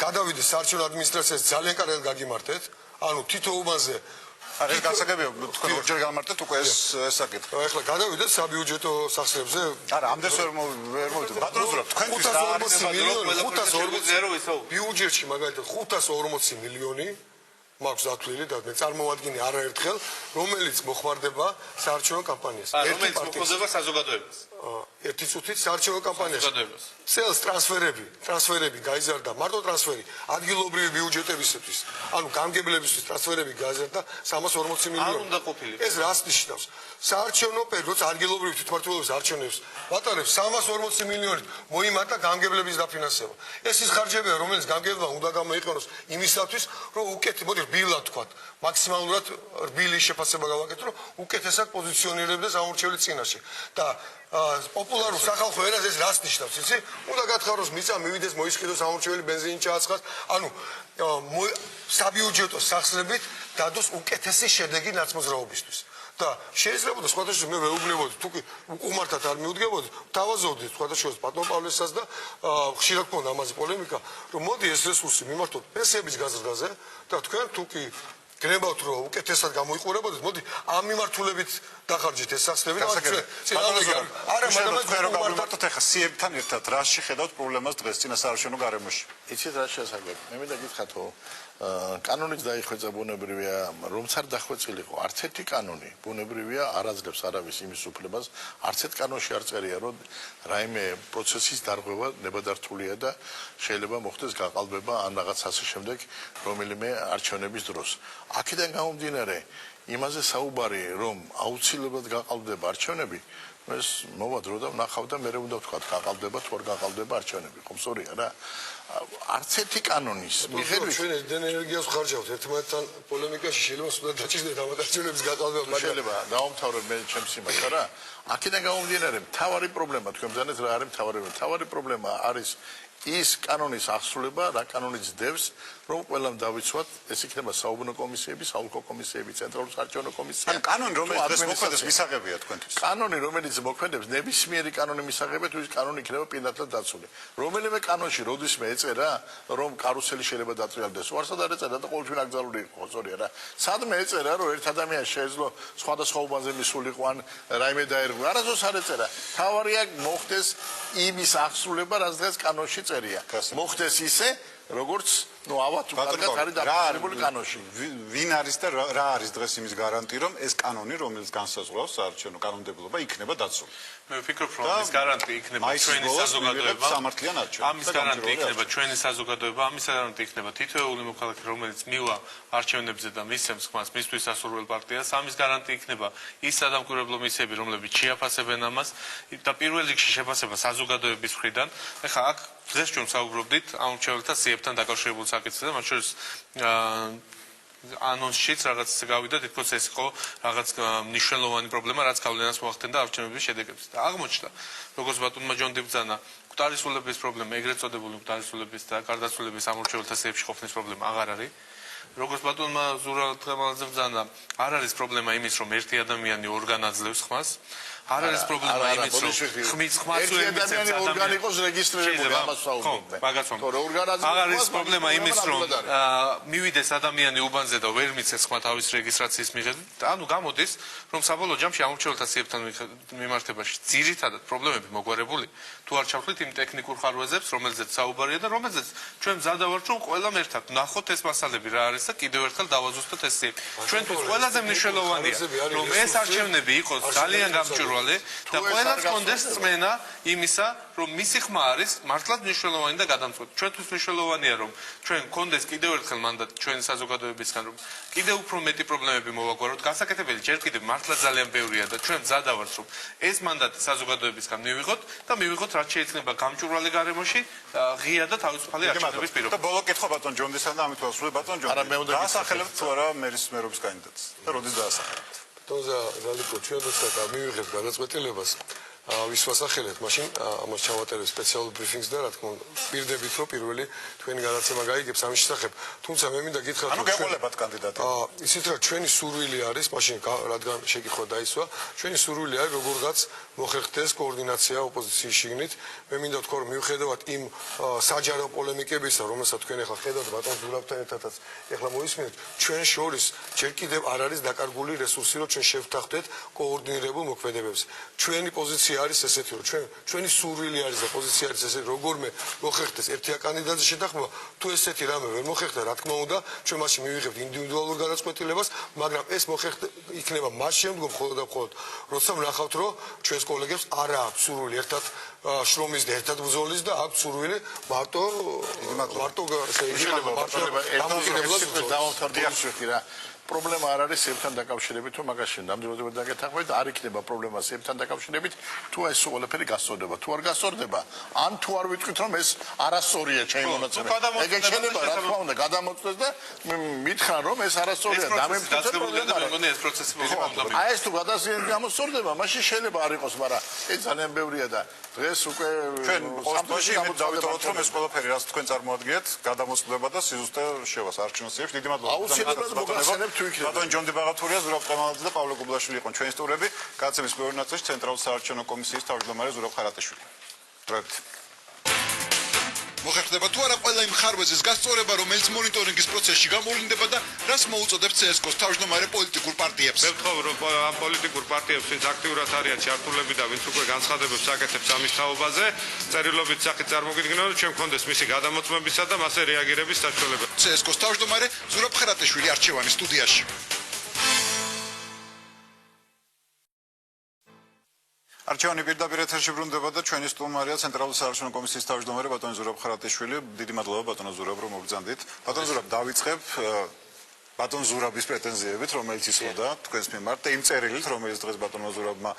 გადავიდეთ საარჩევნო ადმინისტრაციას ძალიან კარგად გაგიმართეთ, ანუ თითო უბანზე არა ეს გასაგებია, თქვენ ორჯერ გამარტეთ უკვე ეს საკითხი. ახლა გადავიდეთ საბიუჯეტო სახსრებზე. არა, ამდენს ვერ მოვიდეთ. ბატონო ზურაბ, თქვენთვის რა არის 540 ბიუჯეტში მაგალითად 540 მილიონი მაქვს დათვლილი და მე წარმოვადგინე არაერთხელ, რომელიც მოხმარდება საარჩევნო კამპანიას. რომელიც მოხმარდება საზოგადოებას. ერთი წუთით საარჩევნო კამპანიას. წელს ტრანსფერები გაიზარდა, მარტო ტრანსფერი ადგილობრივი ბიუჯეტებისთვის, ანუ გამგებლებისთვის ტრანსფერები გაიზარდა 340 მილიონი. არ უნდა ყოფილიყო. ეს რას ნიშნავს? საარჩევნო პერიოდს ადგილობრივი თვითმმართველობის არჩევნებს ვატარებს 340 მილიონით მოიმატა გამგებლების დაფინანსება. ეს ის ხარჯებია, რომელიც გამგებლებმა უნდა გამოიყენოს იმისათვის, რომ მოდი რბილად თქვათ, მაქსიმალურად რბილი შეფასება გავაკეთოთ, რომ უკეთესად პოზიციონირებდეს ამორჩეველი წინაშე. და პოპულარულ სახალხო ენაზე ეს რას ნიშნავს, იცი? უნდა გათხაროს მიწა, მივიდეს, მოისყიდოს ამორჩეველი ბენზინი ჩააცხადოს, ანუ საბიუჯეტო სახსრებით დადოს უკეთესი შედეგი ნაცმოძრაობისთვის. და შეიძლება სხვადასხვა მე ვეუბნებოდი, თუ კი უმართად არ მიუდგებოდი, თავაზობდი სხვადასხვა ბატონ პავლესას და ხშირად გქონდა ამაზე პოლემიკა, რომ მოდი ეს რესურსი მიმართოთ პენსიების გაზრდაზე და თქვენ თუ კი გნებავთ რომ უკეთესად გამოიყურებოდეთ, მოდი ამ მიმართულებით დახარჯეთ ეს სახსრები. არა, მაგრამ თქვენ რო გამიმართოთ ახლა სიებთან ერთად, რაში ხედავთ პრობლემას დღეს წინა საარჩევნო გარემოში? იცით რა შესაძლოა? მე მინდა გითხრათ, კანონით დაიხვეწა ბუნებრივია, რომც არ დახვეწილიყო, არც ერთი კანონი ბუნებრივია არ აძლევს არავის იმის უფლებას, არც ერთ კანონში არ წერია, რომ რაიმე პროცესის დარღვევა ნებადართულია და შეიძლება მოხდეს გაყალბება ან რაღაც ასე შემდეგ რომელიმე არჩევნების დროს. აქედან გამომდინარე, იმაზე საუბარი, რომ აუცილებლად გაყალბდება არჩევნები, ეს მოვა დრო და ვნახავ და მე უნდა ვთქვა, გაყალბდება თუ არ გაყალბდება არჩევნები, ხო სწორია რა? არც ერთი კანონის მიხედვით ჩვენ ენერგიას ვხარჯავთ ერთმანეთთან პოლემიკაში, შეიძლება სულად დაჭირდეთ ამ არჩევნების გაყალბება, მაგრამ შეიძლება დავამთავრებ მე ჩემს იმას რა. აქედან გამომდინარე, მთავარი პრობლემა თქვენ ბრძანეთ რა არის მთავარი პრობლემა არის ის კანონის აღსრულება, რა კანონიც დევს, რომ ყველამ დავიცვათ, ეს იქნება საუბნო კომისიები, საოლქო კომისიები, ცენტრალური საარჩევნო კომისია. ანუ კანონი რომელიც დღეს მოქმედებს მისაღებია თქვენთვის. კანონი რომელიც მოქმედებს, ნებისმიერი კანონი მისაღებია, თუ ის კანონი იქნება პირადად დაცული. რომელიმე კანონში როდისმე ეწერა, რომ კარუსელი შეიძლება დაწვიალდეს, უარსად არ ეწერა და ყოველთვის აკრძალული იყო, სწორია რა. სადმე ეწერა, რომ ერთ ადამიანს შეეძლო სხვადასხვა უბანზე მისულიყო ან რაიმე დაერღვა. არასდროს არ ეწერა. თავარია მოხდეს იმის აღსრულება, რაც დღეს კანონში წერია. მოხდეს ისე, როგორც ავად უკარგად არის დაფიქსირებული კანონში. ვინ არის და რა არის დღეს იმის გარანტი, რომ ეს კანონი, რომელიც განსაზღვრავს საარჩევნო კანონმდებლობა, იქნება დაცული? მე ვფიქრობ, რომ ეს გარანტი იქნება ჩვენი საზოგადოება. სამართლიან არჩევნებს. ამის გარანტი იქნება ჩვენი საზოგადოება, ამის გარანტი იქნება თითოეული მოქალაქე, რომელიც მივა არჩევნებზე და მისცემს ხმას მისთვის სასურველ პარტიას, ამის გარანტი იქნება ის სადამკვირვებლო მისიები, რომლებიც შეაფასებენ ამას და პირველ რიგში შეფასება საზოგადოების მხრიდან. ეხლა აქ დღეს ჩვენ საუბრობდით ამორჩეველთა სიებთან დაკავშირებულ საკითხზე, მათ შორის ანონსშიც რაღაც გავიდა, თითქოს ეს იყო რაღაც მნიშვნელოვანი პრობლემა, რაც გავლენას მოახდენდა არჩევნების შედეგებზე. და აღმოჩნდა, როგორც ბატონმა ჯონდი ბრძანა, მკვდარისულების პრობლემა, ეგრეთ წოდებული მკვდარისულების და გარდაცვლილების ამორჩეველთა სიებში ყოფნის პრობლემა აღარ არის. როგორც ბატონმა ზურაბ ბრძანა, არ არის პრობლემა იმის, რომ ერთი ადამიანი ორგან აძლევს ხმას. არ არის პრობლემა იმის, რომ ხმის ადამიანი ორგანი იყოს რეგისტრირებული ამას საუბრობენ. აღარ არის პრობლემა იმის, რომ მივიდეს ადამიანი უბანზე და ვერ მიცეს ხმა თავის რეგისტრაციის მიხედვით. ანუ გამოდის, რომ საბოლოო ჯამში ამორჩეველთა სიებთან მიმართებაში ძირითადად პრობლემები მოგვარებული თუ არ ჩავხლით იმ ტექნიკურ ხარვეზებს, რომელზეც საუბარია და რომელზეც ჩვენ მზადა ვართ, რომ ყველამ ერთად ნახოთ ეს მასალები რა არის და კიდევ ერთხელ დავაზუსტოთ ეს სიები. ჩვენთვის ყველაზე მნიშვნელოვანია, რომ ეს არჩევნები იყოს ძალიან გამჭვირვალე და ყველას კონდეს წმენა იმისა, რომ მისი ხმა არის მართლაც მნიშვნელოვანი და გადამწყვეტი. ჩვენთვის მნიშვნელოვანია, რომ ჩვენ კონდეს კიდევ ერთხელ მანდატი ჩვენი საზოგადოებისგან, რომ კიდევ უფრო მეტი პრობლემები მოვაგვაროთ. გასაკეთებელი ჯერ კიდევ მართლა ძალიან ბევრია და ჩვენ მზადა ვართ, რომ ეს მანდატი საზოგადოებისგან მივიღოთ და მივიღოთ რაც შეიძლება გამჭვირვალე გარემოში ღია და თავისუფალი არჩევნების პირობებში. და ბოლო კითხვა ბატონ ჯონდისთან და ამით ვასრულებ ბატონ ჯონდი. დაასახელებთ თუ არა მერის მერობის კანდიდატს და როდის დაასახელებთ? თუმცა რალიკო ჩვენ როცა მივიღებთ გადაწყვეტილებას ვის ვასახელეთ, მაშინ ამას ჩავატარებ სპეციალურ ბრიფინგს და რა თქმა უნდა პირდებით რომ პირველი თქვენი გადაცემა გაიგებს ამის შესახებ. თუმცა მე მინდა გითხრათ რომ გეყოლებათ კანდიდატი. ისიც რა ჩვენი სურვილი არის, მაშინ რადგან შეკითხვა დაისვა, ჩვენი სურვილი არის როგორღაც მოხერხდეს კოორდინაცია ოპოზიციის შიგნით. მე მინდა ვთქვა რომ მიუხედავად იმ საჯარო პოლემიკებისა, რომელსაც თქვენ ახლა ხედავთ ბატონ ზურაბთან ერთადაც ახლა მოისმინეთ, ჩვენ შორის ჯერ კიდევ არ არის დაკარგული რესურსი, რომ ჩვენ შევთანხმდეთ კოორდინირებულ მოქმედებებს. ჩვენი პოზიცია არის ესეთი, რომ ჩვენი სურვილი არის და პოზიცია არის ესეთი, როგორმე მოხერხდეს ერთია კანდიდატზე შეთანხმება, თუ ესეთი რამე ვერ მოხერხდა, რა თქმა უნდა, ჩვენ მაშინ მივიღებთ ინდივიდუალურ გადაწყვეტილებას, მაგრამ ეს იქნება მას შემდგომ მხოლოდ და მხოლოდ, როცა ვნახავთ, რომ ჩვენს კოლეგებს არ აქვს სურვილი ერთად შრომის და ერთად ბრძოლის და აქვს სურვილი მარტო პრობლემა არ არის სიებთან დაკავშირებით, თუ მაგაში ნამდვილად დაგეთანხმებით, არ იქნება პრობლემა სიებთან დაკავშირებით, თუ ეს ყველაფერი გასწორდება, თუ არ გასწორდება, ან თუ არ ვიტყვით, რომ ეს არასწორია ჩემი მონაცემებით. ეგეც შეიძლება, რა თქმა უნდა, გადამოწდეს და მითხრან, რომ ეს არასწორია, დამემტკიცე პრობლემა. ეს პროცესი მოხდება. აი ეს თუ გადასწორდება, გამოსწორდება, მაშინ შეიძლება არ იყოს, მაგრამ ეს ძალიან ბევრია და დღეს უკვე ჩვენ ყოველთვის დავიტოვოთ, რომ ეს ყველაფერი რაც თქვენ წარმოადგენთ, გადამოწდება და სიზუსტე შევას არჩევნებში. დიდი მადლობა. აუცილებლად მოგახსენებთ ბატონ ჯონდი ბაღათურია, ზურაბ ყამალაძე და პავლო გუბლაშვილი იყვნენ ჩვენი სტუმრები. გადაცემის მეორე ნაწილში ცენტრალური საარჩევნო კომისიის თავმჯდომარე ზურაბ ხარატაშვილი. დროებით. მოხერხდება თუ არა ყველა იმ ხარვეზის გასწორება, რომელიც მონიტორინგის პროცესში გამოვლინდება და რას მოუწოდებს CSKO-ს თავმჯდომარე პოლიტიკურ პარტიებს. მე ვთხოვ, რომ ამ პოლიტიკურ პარტიებს, ვინც აქტიურად არიან ჩართულები და ვინც უკვე განცხადებებს აკეთებს ამის თაობაზე, წერილობით სახით წარმოგიდგენა, რომ ჩვენ გქონდეს მისი გადამოწმებისა და მასზე რეაგირების საშუალება. CSKO-ს თავმჯდომარე ზურაბ ხარატაშვილი არჩევანის სტუდიაში. არჩევანი პირდაპირ ეთერში ბრუნდება და ჩვენი სტუმარია ცენტრალური საარჩევნო კომისიის თავმჯდომარე ბატონ ზურაბ ხარატაშვილი. დიდი მადლობა ბატონო ზურაბ, რომ მოგბრძანდით. ბატონ ზურაბ, დავიწყებ ბატონ ზურაბის პრეტენზიებით, რომელიც ისვოდა თქვენს მიმართ და იმ წერილით, რომელიც დღეს ბატონმა ზურაბმა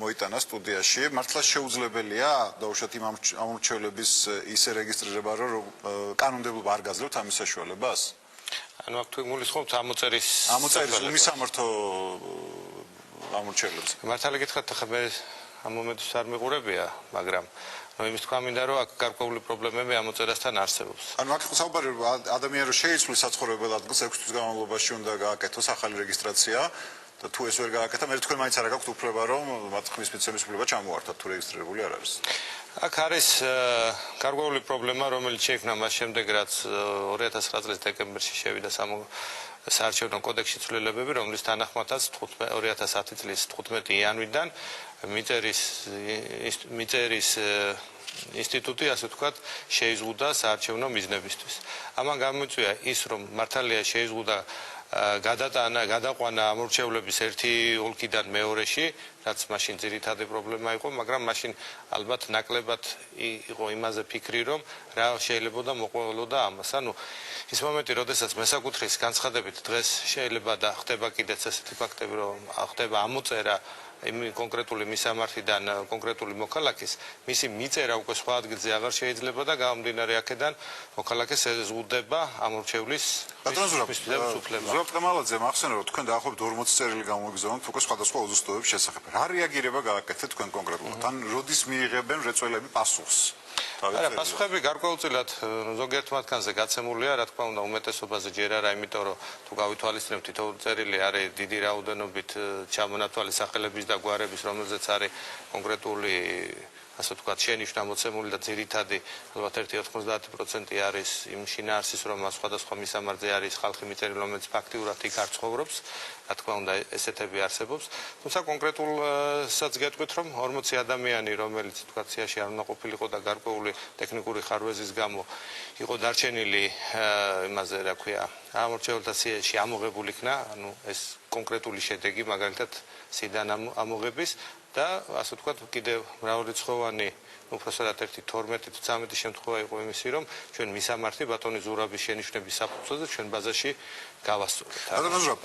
მოიტანა სტუდიაში. მართლა შეუძლებელია დაუშვათ იმ ამორჩევლების ისე რეგისტრირება, რომ კანონმდებლობა არ გაძლევთ ამის საშუალებას? ანუ აქ თუ გულისხმობთ ამოწერის უმისამართო ამორჩევლებს. მართალი გითხრათ, ახლა მე ამ მომენტს არ მიყურებია, მაგრამ იმის თქვა მინდა, რომ აქ გარკვეული პრობლემები ამოწერასთან არსებობს. ანუ აქ საუბარი ადამიანი რომ შეიცვლის საცხოვრებელ ადგილს 6 თვის განმავლობაში უნდა გააკეთოს ახალი რეგისტრაცია და თუ ეს ვერ გააკეთა, მე თქვენ მაინც არ გაქვთ უფლება, რომ მათ ხმის მიცემის უფლება ჩამოართათ, თუ რეგისტრირებული არ არის. აქ არის გარკვეული პრობლემა, რომელიც შეიქმნა მას შემდეგ, რაც 2009 წლის დეკემბერში შევიდა საარჩევნო კოდექსში ცვლილებები, რომლის თანახმადაც 2010 წლის 15 იანვრიდან მიწერის ინსტიტუტი, ასე ვთქვათ, შეიზღუდა საარჩევნო მიზნებისთვის. ამან გამოიწვია ის, რომ მართალია შეიზღუდა გადაყვანა ამორჩევლების ერთი ოლქიდან მეორეში, რაც მაშინ ძირითადი პრობლემა იყო, მაგრამ მაშინ ალბათ ნაკლებად იყო იმაზე ფიქრი, რომ რა შეიძლებოდა მოყოლოდა ამას. ანუ ის მომენტი, როდესაც მესაკუთრის განცხადებით დღეს შეიძლება და ხდება კიდეც ესეთი ფაქტები, რომ ხდება ამოწერა იმ კონკრეტული მისამართიდან კონკრეტული მოქალაქის მისი მიწერა უკვე სხვა ადგილზე აღარ შეიძლება და გამომდინარე აქედან მოქალაქეს ეზღუდება ამორჩევლის ზურაბ კამალაძე ახსენე რომ თქვენ დაახლოებით 40 წერილი გამოგიზავნოთ უკვე სხვადასხვა უზუსტოების შესახებ. რა რეაგირება გააკეთეთ თქვენ კონკრეტულად? ან როდის მიიღებენ რეწველები პასუხს? არა, პასუხები გარკვეულწილად ზოგიერთ მათგანზე გაცემულია, რა თქმა უნდა, უმეტესობაზე ჯერ არა, იმიტომ რომ თუ გავითვალისწინებთ თითოეული წერილი არის დიდი რაოდენობით ჩამონათვალი სახელების და გვარების, რომელზეც არის კონკრეტული ასე ვთქვათ, შენიშვნა მოცემული და ძირითადი ალბათ 90% არის იმ შინაარსის, რომ სხვადასხვა მისამართზე არის ხალხი მიწერილი, რომელიც ფაქტიურად იქ არ ცხოვრობს, რა თქმა უნდა, ესეთები არსებობს. თუმცა კონკრეტულსაც გეტყვით, რომ 40 ადამიანი, რომელიც ვთქვათ, სიაში არ უნდა ყოფილიყო და გარკვეული ტექნიკური ხარვეზის გამო იყო დარჩენილი იმაზე, რა ქვია, ამორჩეულთა სიაში ამოღებული იქნა, ანუ ეს კონკრეტული შედეგი, მაგალითად, სიდან ამოღების და ასე ვთქვათ, კიდევ მრავალრიცხოვანი უпроსტად 12-13 შემთხვევა იყო იმისი, რომ ჩვენ მისამართი ბატონი ზურაბის შენიშვნების საფუძველზე ჩვენ ბაზაში გავასწორეთ. ბატონო ზურაბ,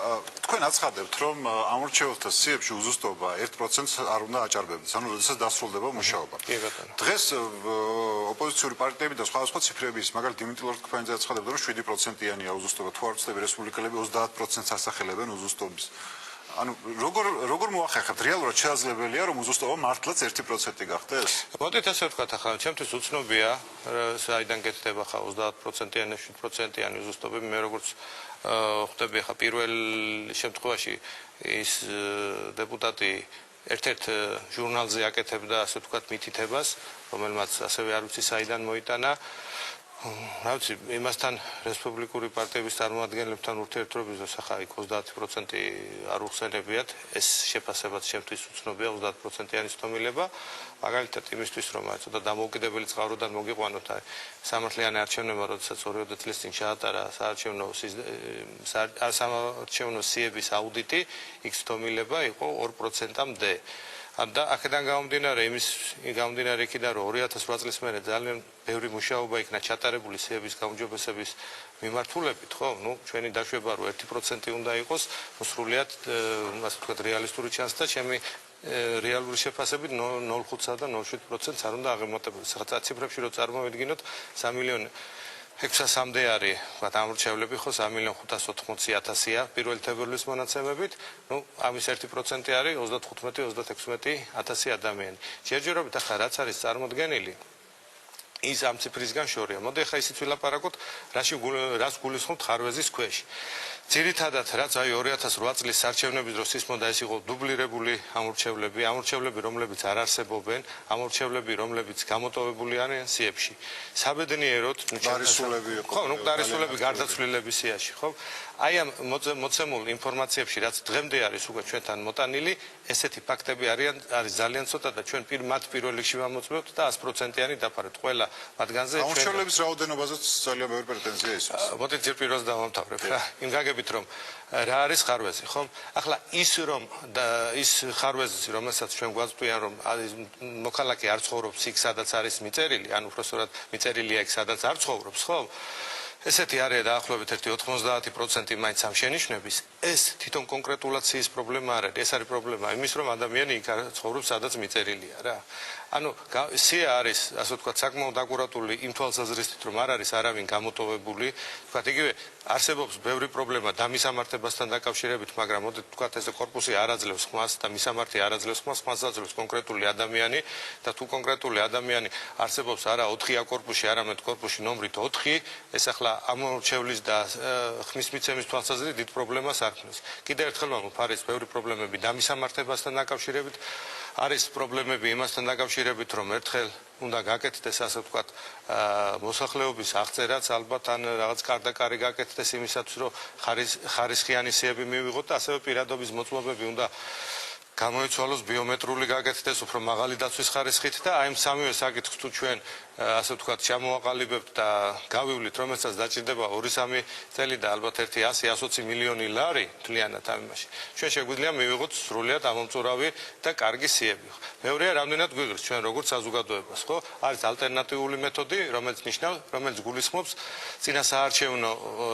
თქვენ აცხადებთ, რომ ამორჩეულთა სიებში უზუსტობა 1%-ს არ უნდა აჭარბებდეს, ანუ როდესაც დასრულდება მუშაობა. კი ბატონო. დღეს ოპოზიციური პარტიები და სხვადასხვა ციფრების, მაგალითად დიმიტრი ლორთქიფანიძე აცხადებდა, რომ 7%-იანია უზუსტობა, თუ არ ვცდები რესპუბლიკელები 30%-ს ასახელებენ უზუსტობის. ანუ როგორ მოახერხებთ რეალურად შეაძლებელია რომ უზუსტობა მართლაც 1% გახდეს? მოდით ასე ვთქვათ ახლა, ჩემთვის უცნობია, საიდან გეთდება ხა 30%-იანი, 7%-იანი უზუსტობები, მე როგორც ხვდები ახლა პირველ შემთხვევაში ის დეპუტატი ერთ-ერთ ჟურნალზე აკეთებდა ასე ვთქვათ მითითებას, რომელმაც ასევე არ ვიცი საიდან მოიტანა. რა ვიცი, იმასთან რესპუბლიკური პარტიების წარმომადგენლებთან ურთიერთობისას ახლა იქ 30% არ უხსენებიათ, ეს შეფასებაც შემთთვის უცნობია 30%-იანი ცნობილება. მაგალითად იმისთვის, რომ ცოტა დამოუკიდებელი წყაროდან მოგიყვანოთ, სამართლიანი არჩევნებმა, როდესაც 2 წლის წინ ჩაატარა საარჩევნო სიების აუდიტი, იქ ცნობილება იყო 2%-მდე. და აქედან გამომდინარე იქიდან რომ 2008 წლის მერე ძალიან ბევრი მუშაობა იქნა ჩატარებული სიების გაუმჯობესების მიმართულებით, ხო? ნუ ჩვენი დაშვება რომ 1% უნდა იყოს, სრულიად ასე ვთქვათ რეალისტური ჩანს და ჩემი რეალური შეფასებით 0.5-სა და 0.7%-ს არ უნდა აღემატებოდეს. ხა ციფრებში რო წარმოვიდგინოთ 3.600-მდე არის ამორჩევლები, ხო 3.580.000-ია პირველი თებერვლის მონაცემებით, ნუ ამის 1% არის 35-36.000 ადამიანი. ჯერჯერობით ახლა რაც არის წარმოდგენილი ის ამ ციფრისგან შორია. მოდი ახლა ისიც ვილაპარაკოთ, რას გულისხმობთ ხარვეზის ქვეშ. ძირითადად რაც აი 2008 წლის საარჩევნების დროს ისმოდა, ეს იყო დუბლირებული ამორჩევლები, რომლებიც არ არსებობენ, ამორჩევლები, რომლებიც გამოტოვებული არიან სიებში. საბედნიეროდ, გარისულები გარდაცვლილების სიაში, ხო? აი ამ მოცემულ ინფორმაციებში, რაც დღემდე არის უკვე ჩვენთან მოტანილი, ესეთი ფაქტები არის ძალიან ცოტა და ჩვენ მათ პირველ რიგში ვამოწმებთ და 100%-იანი დაფარეთ. ყველა მათგანზე ამორჩევლების რაოდენობაზეც ძალიან ბევრი პრეტენზია ის. მოდით ჯერ პირველს დავამთავრებ რა. იმ გაგებით რომ რა არის ხარვეზი, ხო? ახლა ის ხარვეზი, რომელსაც ჩვენ გვაწვდიან, რომ მოქალაქე არ ცხოვრობს იქ, სადაც არის მიწერილი, ან უბრალოდ მიწერილია იქ, სადაც არ ცხოვრობს, ხო? ესეთი არის დაახლოებით 90% მაინც ამ შენიშვნების, ეს თვითონ კონკრეტულად ის პრობლემა არ არის, ეს არის პრობლემა იმის, რომ ადამიანი იქ ცხოვრობს, სადაც მიწერილია რა. ანუ სია არის, ასე ვთქვათ, საკმაოდ აკურატული იმ თვალსაზრისით, რომ არ არის არავინ გამოტოვებული, ვთქვათ, იგივე არსებობს ბევრი პრობლემა დამისამართებასთან დაკავშირებით, მაგრამ მოდით ვთქვათ, ეს კორპუსი არ აძლევს ხმას და მისამართი არ აძლევს ხმას, ხმას აძლევს კონკრეტული ადამიანი და თუ კონკრეტული ადამიანი არსებობს არა 4-ია კორპუსში, არამედ კორპუსში ნომრით 4, ეს ახლა ამორჩევლის და ხმის მიცემის თვალსაზრისით დიდ პრობლემას არ ქმნის. კიდევ ერთხელ ვამბობ, არის ბევრი პრობლემები დამისამართებასთან დაკავშირებით, არის პრობლემები იმასთან დაკავშირებით, რომ ერთხელ უნდა გაკეთდეს, ასე ვთქვათ, მოსახლეობის აღწერაც ალბათ ან რაღაც კარდაკარი გაკეთდეს იმისათვის, რომ ხარისხიანი სიები მივიღოთ და ასევე პირადობის მოწმობები უნდა გამოიცვალოს ბიომეტრიული გაკეთდეს, უფრო მაღალი დაცვის ხარისხით და აი ამ სამივე საკითხს თუ ჩვენ ასე ვთქვათ, ჩამოვაყალიბებთ და გავივლით, რომელსაც დაჭირდება 2-3 წელი და ალბათ 100-120 მილიონი ლარი თლიანად ამ იმაში. ჩვენ შეგვიძლია მივიღოთ სრულიად ამომწურავი და კარგი სიები. მეორეა, რამდენად გვიღრს ჩვენ როგორც საზოგადოებას, ხო? არის ალტერნატიული მეთოდი, რომელიც გულისხმობს წინასაარჩევნო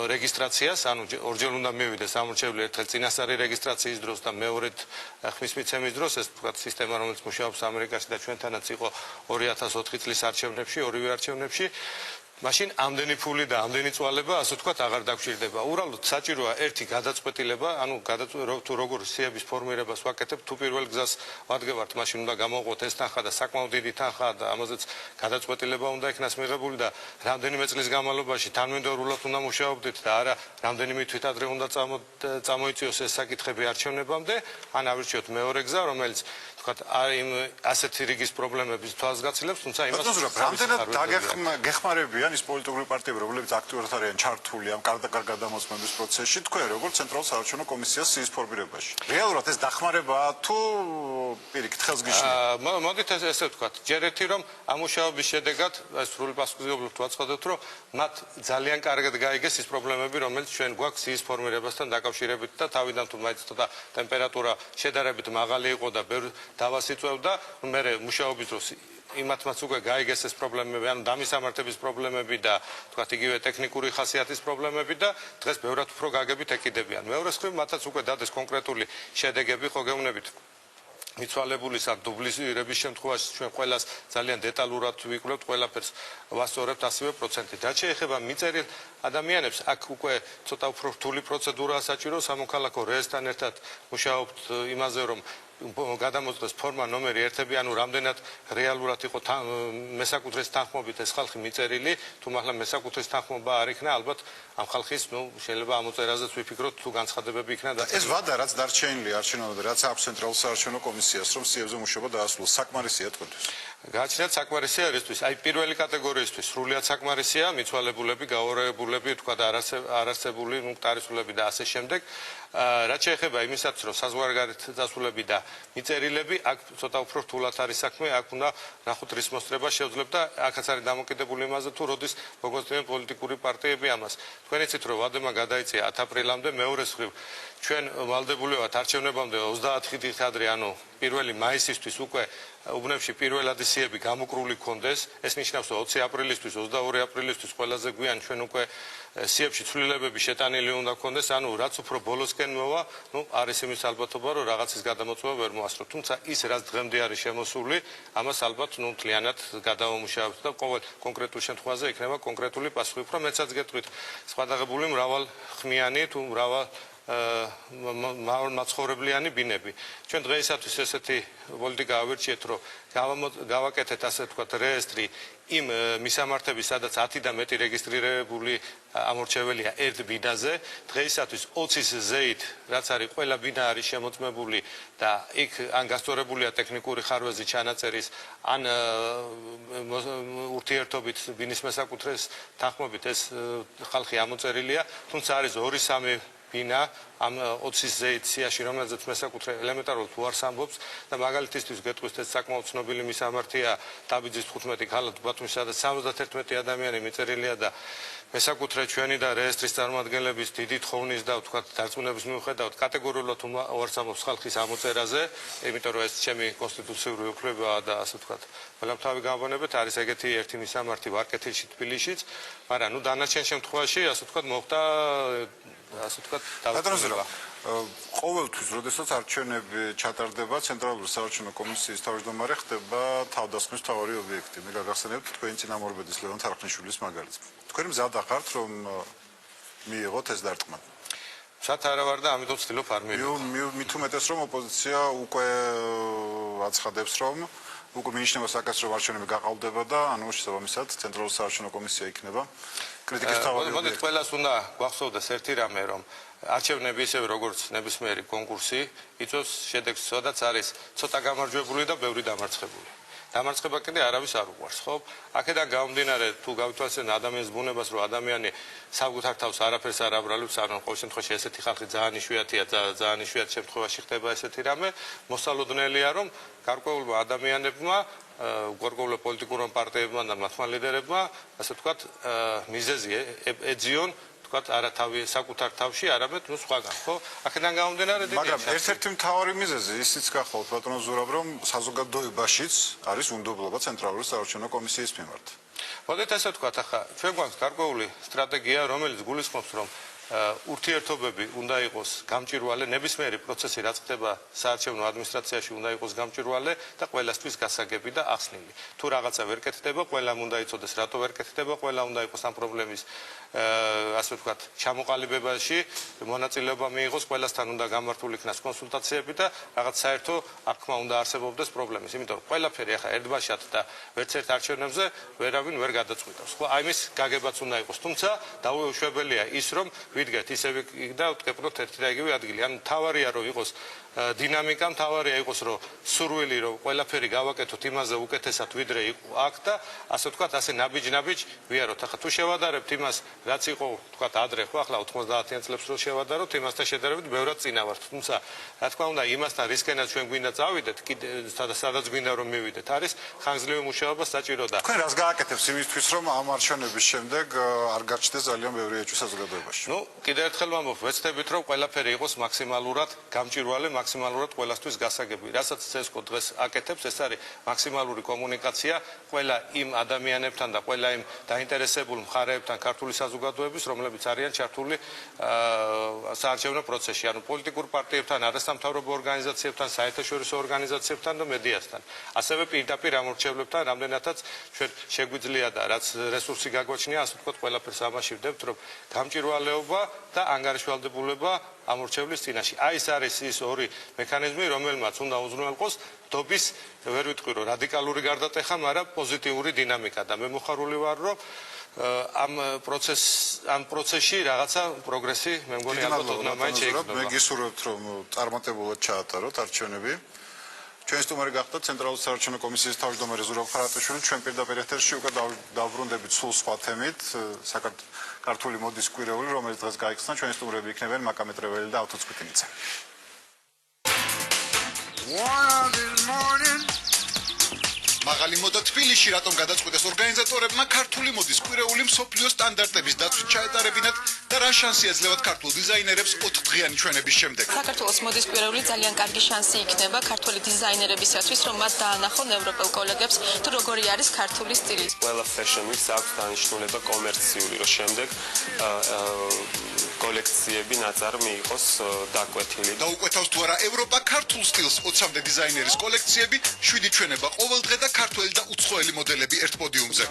რეგისტრაციას, ანუ ორჯერ უნდა მივიდეს ამორჩევლი ერთხელ წინასწარი რეგისტრაციის დროს და მეორედ ხმის მიცემის დროს ეს თქვა სისტემა რომელიც მუშაობს ამერიკაში და ჩვენთანაც იყო 2004 წლის არჩევნებში, ორივე არჩევნებში მაშინ ამდენი ფული და ამდენი წვალება, ასე ვთქვათ, აღარ დაგჭირდება. უბრალოდ საჭიროა ერთი გადაწყვეტილება, ანუ თუ როგორ სიების ფორმირებას ვაკეთებ, თუ პირველ გზას ვადგევართ, მაშინ უნდა გამოვყოთ ეს თანხა და საკმაოდ დიდი თანხა და ამაზეც გადაწყვეტილება უნდა იქნას მიღებული და რამდენიმე წლის განმავლობაში თანმიმდევრულად უნდა მუშაობდეთ და არა რამდენიმე თვით ადრე უნდა წამოიწიოს ეს საკითხები არჩევნებამდე, ან ავირჩიოთ მეორე გზა, რომელიც ვთქვათ, ასეთი რიგის პრობლემების თვალსგაცილებს, თუმცა იმას რამდენად გეხმარებიან ის პოლიტიკური პარტიები, რომლებიც აქტიურად არიან ჩართული ამ კარდაკარ გადამოწმების პროცესში, თქვენ როგორც ცენტრალურ საარჩევნო კომისიას სიის ფორმირებაში. რეალურად ეს დახმარებაა თუ პირიქით ხელს გიშლით? მოდით ესე ვთქვათ, ჯერ ერთი რომ ამ მუშაობის შედეგად სრული პასუხისმგებლობით ვაცხადოთ, რომ მათ ძალიან კარგად გაიგეს ის პრობლემები, რომელიც ჩვენ გვაქვს სიის ფორმირებასთან დაკავშირებით და თავიდან თუ მაინც ცოტა ტემპერატურა შედარებით მაღალი იყო და ბევრ დავას იწევდა, მე მუშაობის დროს იმათმაც უკვე გაიგეს ეს პრობლემები, ანუ დამისამართების პრობლემები და თქვათ იგივე ტექნიკური ხასიათის პრობლემები და დღეს ბევრად უფრო გაგებით ეკიდებიან. მეორე მხრივ მათაც უკვე დადეს კონკრეტული შედეგები, ხო გეუბნებით. მიცვალებულის ან დუბლირების შემთხვევაში ჩვენ ყველას ძალიან დეტალურად ვიკვლევთ, ყველაფერს ვასწორებთ ასევე პროცენტით. რაც შეეხება მიწერილ ადამიანებს, აქ უკვე ცოტა უფრო რთული პროცედურაა საჭირო, სამოქალაქო რეესტრთან ერთად მუშაობთ იმაზე, რომ გადამოწდეს ფორმა ნომერი ერთები, ანუ რამდენად რეალურად იყო მესაკუთრეს თანხმობით ეს ხალხი მიწერილი, თუ მართლა მესაკუთრეს თანხმობა არ იქნა, ალბათ ამ ხალხის, შეიძლება ამ მოწერაზეც ვიფიქროთ, თუ განცხადებები იქნა და ეს ვადა რაც დარჩენილი არჩევნებამდე, რაც აქვს ცენტრალურ საარჩევნო კომისიას, რომ სიებზე მუშაობა დაასრულოს, საკმარისია თქვენთვის. გააჩნიათ საკმარისია ერისთვის, აი პირველი კატეგორიისთვის სრულიად საკმარისია, მიცვალებულები, გაორევებულები, თქვა და არარსებული, ტარისულები და ასე შემდეგ. რაც შეეხება იმისაც, რომ საზღვარგარეთ დასულები და მიწერილები, აქ ცოტა უფრო რთულად არის საქმე, აქ უნდა ნახოთ რის მოსწრება შევძლებ და აქაც არის დამოკიდებული იმაზე, თუ როდის მოგონებენ პოლიტიკური პარტიები ამას. თქვენ იცით, რომ ვადება გადაიწია 10 აპრილამდე, მეორე მხრივ ჩვენ ვალდებული ვართ არჩევნებამდე 30 დღით ადრე, ანუ 1 მაისისთვის უკვე უბნებში პირველადი სიები გამოკრული ქონდეს. ეს ნიშნავს, რომ 20 აპრილისთვის, 22 აპრილისთვის ყველაზე გვიან ჩვენ უკვე სიებში ცვლილებები შეტანილი უნდა ქონდეს, ანუ რაც უფრო ბოლოსკენ მოვა, არის იმის ალბათობა, რომ რაღაცის გადამოწმება ვერ მოასწროთ. თუმცა ის რაც დღემდე არის შემოსული, ამას ალბათ მთლიანად გადავამუშავებთ და ყოველ კონკრეტულ შემთხვევაზე იქნება კონკრეტული პასუხი. უფრო მეცაც გეტყვით, სხვადაღებული მრავალხმიანი თუ მაცხოვრებლიანი ბინები. ჩვენ დღეისათვის ესეთი პოლიტიკა ავირჩიეთ, რომ გავაკეთეთ ასე ვთქვათ რეესტრი იმ მისამართების, სადაც 10 და მეტი რეგისტრირებული ამორჩეველია ერთ ბინაზე. დღეისათვის 20-ის ზეით, რაც არის ყველა ბინა არის შემოწმებული და იქ ან გასწორებულია ტექნიკური ხარვეზი ჩანაწერის, ან ურთიერთობით ბინის მესაკუთრეს თანხმობით ეს ხალხი ამოწერილია, თუმცა არის 2-3 ბინა ამ 20-ის ზეით სიაში, რომელზეც მესაკუთრე ელემენტარულად უარს ამბობს და მაგალითისთვის გეტყვის ეს საკმაოდ ცნობილი მისამართია დაბიძის 15 ქალაქ ბათუმში, სადაც 71 ადამიანი მიწერილია და მესაკუთრე ჩვენი და რეესტრის წარმომადგენლების დიდი თხოვნით და ვთქვათ დარწმუნების მიუხედავად კატეგორიულად უარს ამბობს ხალხის ამოწერაზე, იმიტომ რომ ეს ჩემი კონსტიტუციური უფლებაა და ასე ვთქვათ ყველამთავი გამოგონებით არის ეგეთი ერთი მისამართი ვარკეთილში, თბილისშიც, მაგრამ დანარჩენ შემთხვევაში ასე ვთქვათ მოხდა ასე ვთქვათ დავწერა ყოველთვის, როდესაც არჩევნები ჩატარდება, ცენტრალური საარჩევნო კომისიის თავმჯდომარე ხდება თავდასხმის მთავარი ობიექტი. მე გაგახსენებთ თქვენი წინამორბედის ლევან თარხნიშვილის მაგალითს. თქვენ მზად ახართ, რომ მიიღოთ ეს დარტყმა? მზად არა ვარ და ამიტომ ვცდილობ არ მივიღო. მით უმეტეს, რომ ოპოზიცია უკვე აცხადებს, რომ უკვე მინიშნება საკაც, რომ არჩევნები გაყალბდება და ანუ შესაბამისად ცენტრალური საარჩევნო კომისია იქნება კრიტიკის მთავარი ობიექტი. მოდით ყველას უნდა გვახსოვდეს ერთი რამე, რომ არჩევნები ისევე როგორც ნებისმიერი კონკურსი იწვევს შედეგს, სადაც არის ცოტა გამარჯვებული და ბევრი დამარცხებული. დამარცხება კიდე არავის არ უყვარს, ხო? აქედან გამომდინარე, თუ გავიტვალისწინებთ ადამიანის ბუნებას, რომ ადამიანი საკუთარ თავს არაფერს არ აბრალებს, ანუ ყოველ შემთხვევაში ესეთი ხალხი ძალიან იშვიათია, ძალიან იშვიათ შემთხვევაში ხდება ესეთი რამე, მოსალოდნელია, რომ გარკვეულმა ადამიანებმა, გარკვეულ პოლიტიკურ პარტიებმა და მათმა ლიდერებმა, ასე ვთქვათ, მიზეზი ეძიონ ვთქვათ, არა თავი საკუთარ თავში, არამედ სხვაგან, ხო? აქედან გამომდინარე მაგრამ ერთ-ერთი მთავარი მიზეზი ისიც გახლავთ ბატონო ზურაბ, რომ საზოგადოებაშიც არის უნდობლობა ცენტრალური საარჩევნო კომისიის მიმართ. მოდით ასე ვთქვათ, ახლა ჩვენ გვაქვს გარკვეული სტრატეგია, რომელიც გულისხმობს, რომ ურთიერთობები უნდა იყოს გამჭვირვალე, ნებისმიერი პროცესი რაც ხდება საარჩევნო ადმინისტრაციაში უნდა იყოს გამჭვირვალე და ყველასთვის გასაგები და ახსნილი. თუ რაღაცა ვერ კეთდება, ყველამ უნდა იცოდეს, რატო ვერ კეთდება, ყველა უნდა იყოს ამ პრობლემის ასე ვთქვათ, ჩამოყალიბებაში მონაწილეობა მიიღოს, ყველასთან უნდა გამართული იქნას კონსულტაციები და რაღაც საერთო აღქმა უნდა არსებობდეს პრობლემის. იმიტომ რომ ყველაფერი ახლა ერთბაშად და ვერც ერთ არჩევნებზე ვერავინ ვერ გადაწყვიტავს. ხო, აი მის გაგებაც უნდა იყოს. თუმცა დაუშვებელია ის, რომ ვიდგეთ ისევ და ვტკეპნოთ ერთი და იგივე ადგილი. ანუ თავარია რომ იყოს დინამიკა, თავარია იყოს რომ სურვილი რომ ყველაფერი გავაკეთოთ იმაზე უკეთესად ვიდრე იყო აქ და ასე ვთქვათ, ასე ნაბიჯ-ნაბიჯ ვიაროთ. ახლა თუ შევადარებთ იმას, რაც იყო ვთქვათ ადრე, ხო, ახლა 90-იან წლებს რო შევადაროთ, იმასთან შედარებით ბევრად წინა ვართ. თუმცა რა თქმა უნდა, იმასთან რისკენაც ჩვენ გვინდა წავიდეთ, კიდე სადაც გვინდა რომ მივიდეთ, არის ხანგრძლივი მუშაობა საჭირო და თქვენ რას გააკეთებს იმისთვის, რომ ამ არჩევნების შემდეგ არ გაჩნდეს ძალიან ბევრი ეჭვი საზოგადოებაში? ნუ კიდევ ერთხელ ვამბობ, ვეცდებით რომ ყველაფერი იყოს მაქსიმალურად გამჭვირვალე, მაქსიმალურად ყველასთვის გასაგები. რასაც CSGO დღეს აკეთებს, ეს არის მაქსიმალური კომუნიკაცია ყველა იმ ადამიანებთან და ყველა იმ დაინტერესებულ მხარეებთან ქართული საზოგადოების, რომლებიც არიან ჩართული საარჩევნო პროცესში, ანუ პოლიტიკურ პარტიებთან, არასამთავრობო ორგანიზაციებთან, საერთაშორისო ორგანიზაციებთან და მედიასთან. ასევე პირდაპირ ამორჩევლებთან, რამდენადაც ჩვენ შეგვიძლია და რაც რესურსი გაგვაჩნია, ასე ვთქვათ, ყველაფერს ამაში ვდებთ, რომ გამჭვირვალეობა და ანგარიშვალდებულება ამორჩევლის წინაშე. აი ეს არის ის ორი მექანიზმი, რომელმაც უნდა უზრუნველყოს დობის, ვერ ვიტყვი რომ რადიკალური გარდატეხა, მაგრამ პოზიტიური დინამიკა და მე მოხარული ვარ, რომ ამ პროცესში რაღაცა პროგრესი მე მგონი ალბათ ოდნავ შეიქმნება. მე გისურვებთ რომ წარმატებულად ჩაატაროთ არჩევნები. ჩვენ სტუმარი გახდათ ცენტრალური საარჩევნო კომისიის თავმჯდომარე ზურაბ ხარატაშვილი. ჩვენ პირდაპირ ეთერში უკვე დავბრუნდებით სულ სხვა თემით, ქართული მოდის კვირეული, რომელიც დღეს გაიხსნა. ჩვენი სტუმრები იქნებიან მაკა მეტრეველი და ავთო წყვიტინიძე. მაღალი მოდა თბილისში რატომ გადაწყვიტეს ორგანიზატორებმა ქართული მოდის კვირეული მსოფლიო სტანდარტების დაცვით ჩაეტარებინათ და რა შანსი ეძლევათ ქართულ დიზაინერებს 4-დღიანი ჩვენების შემდეგ. საქართველოს მოდის კვირეული ძალიან კარგი შანსი იქნება ქართული დიზაინერებისათვის, რომ მათ დაანახონ ევროპელ კოლეგებს თუ როგორი არის ქართული სტილი. ყველა fashion week-ს აქვს დანიშნულება კომერციული, რომ შემდეგ კოლექციები ნაწარმი იყოს დაკვეთილი. და უკვეთავს თუ არა ევროპა ქართულ სტილს 20-მდე დიზაინერის კოლექციები, 7 ჩვენება ყოველდღე და ქართველი და უცხოელი მოდელები ერთ პოდიუმზე.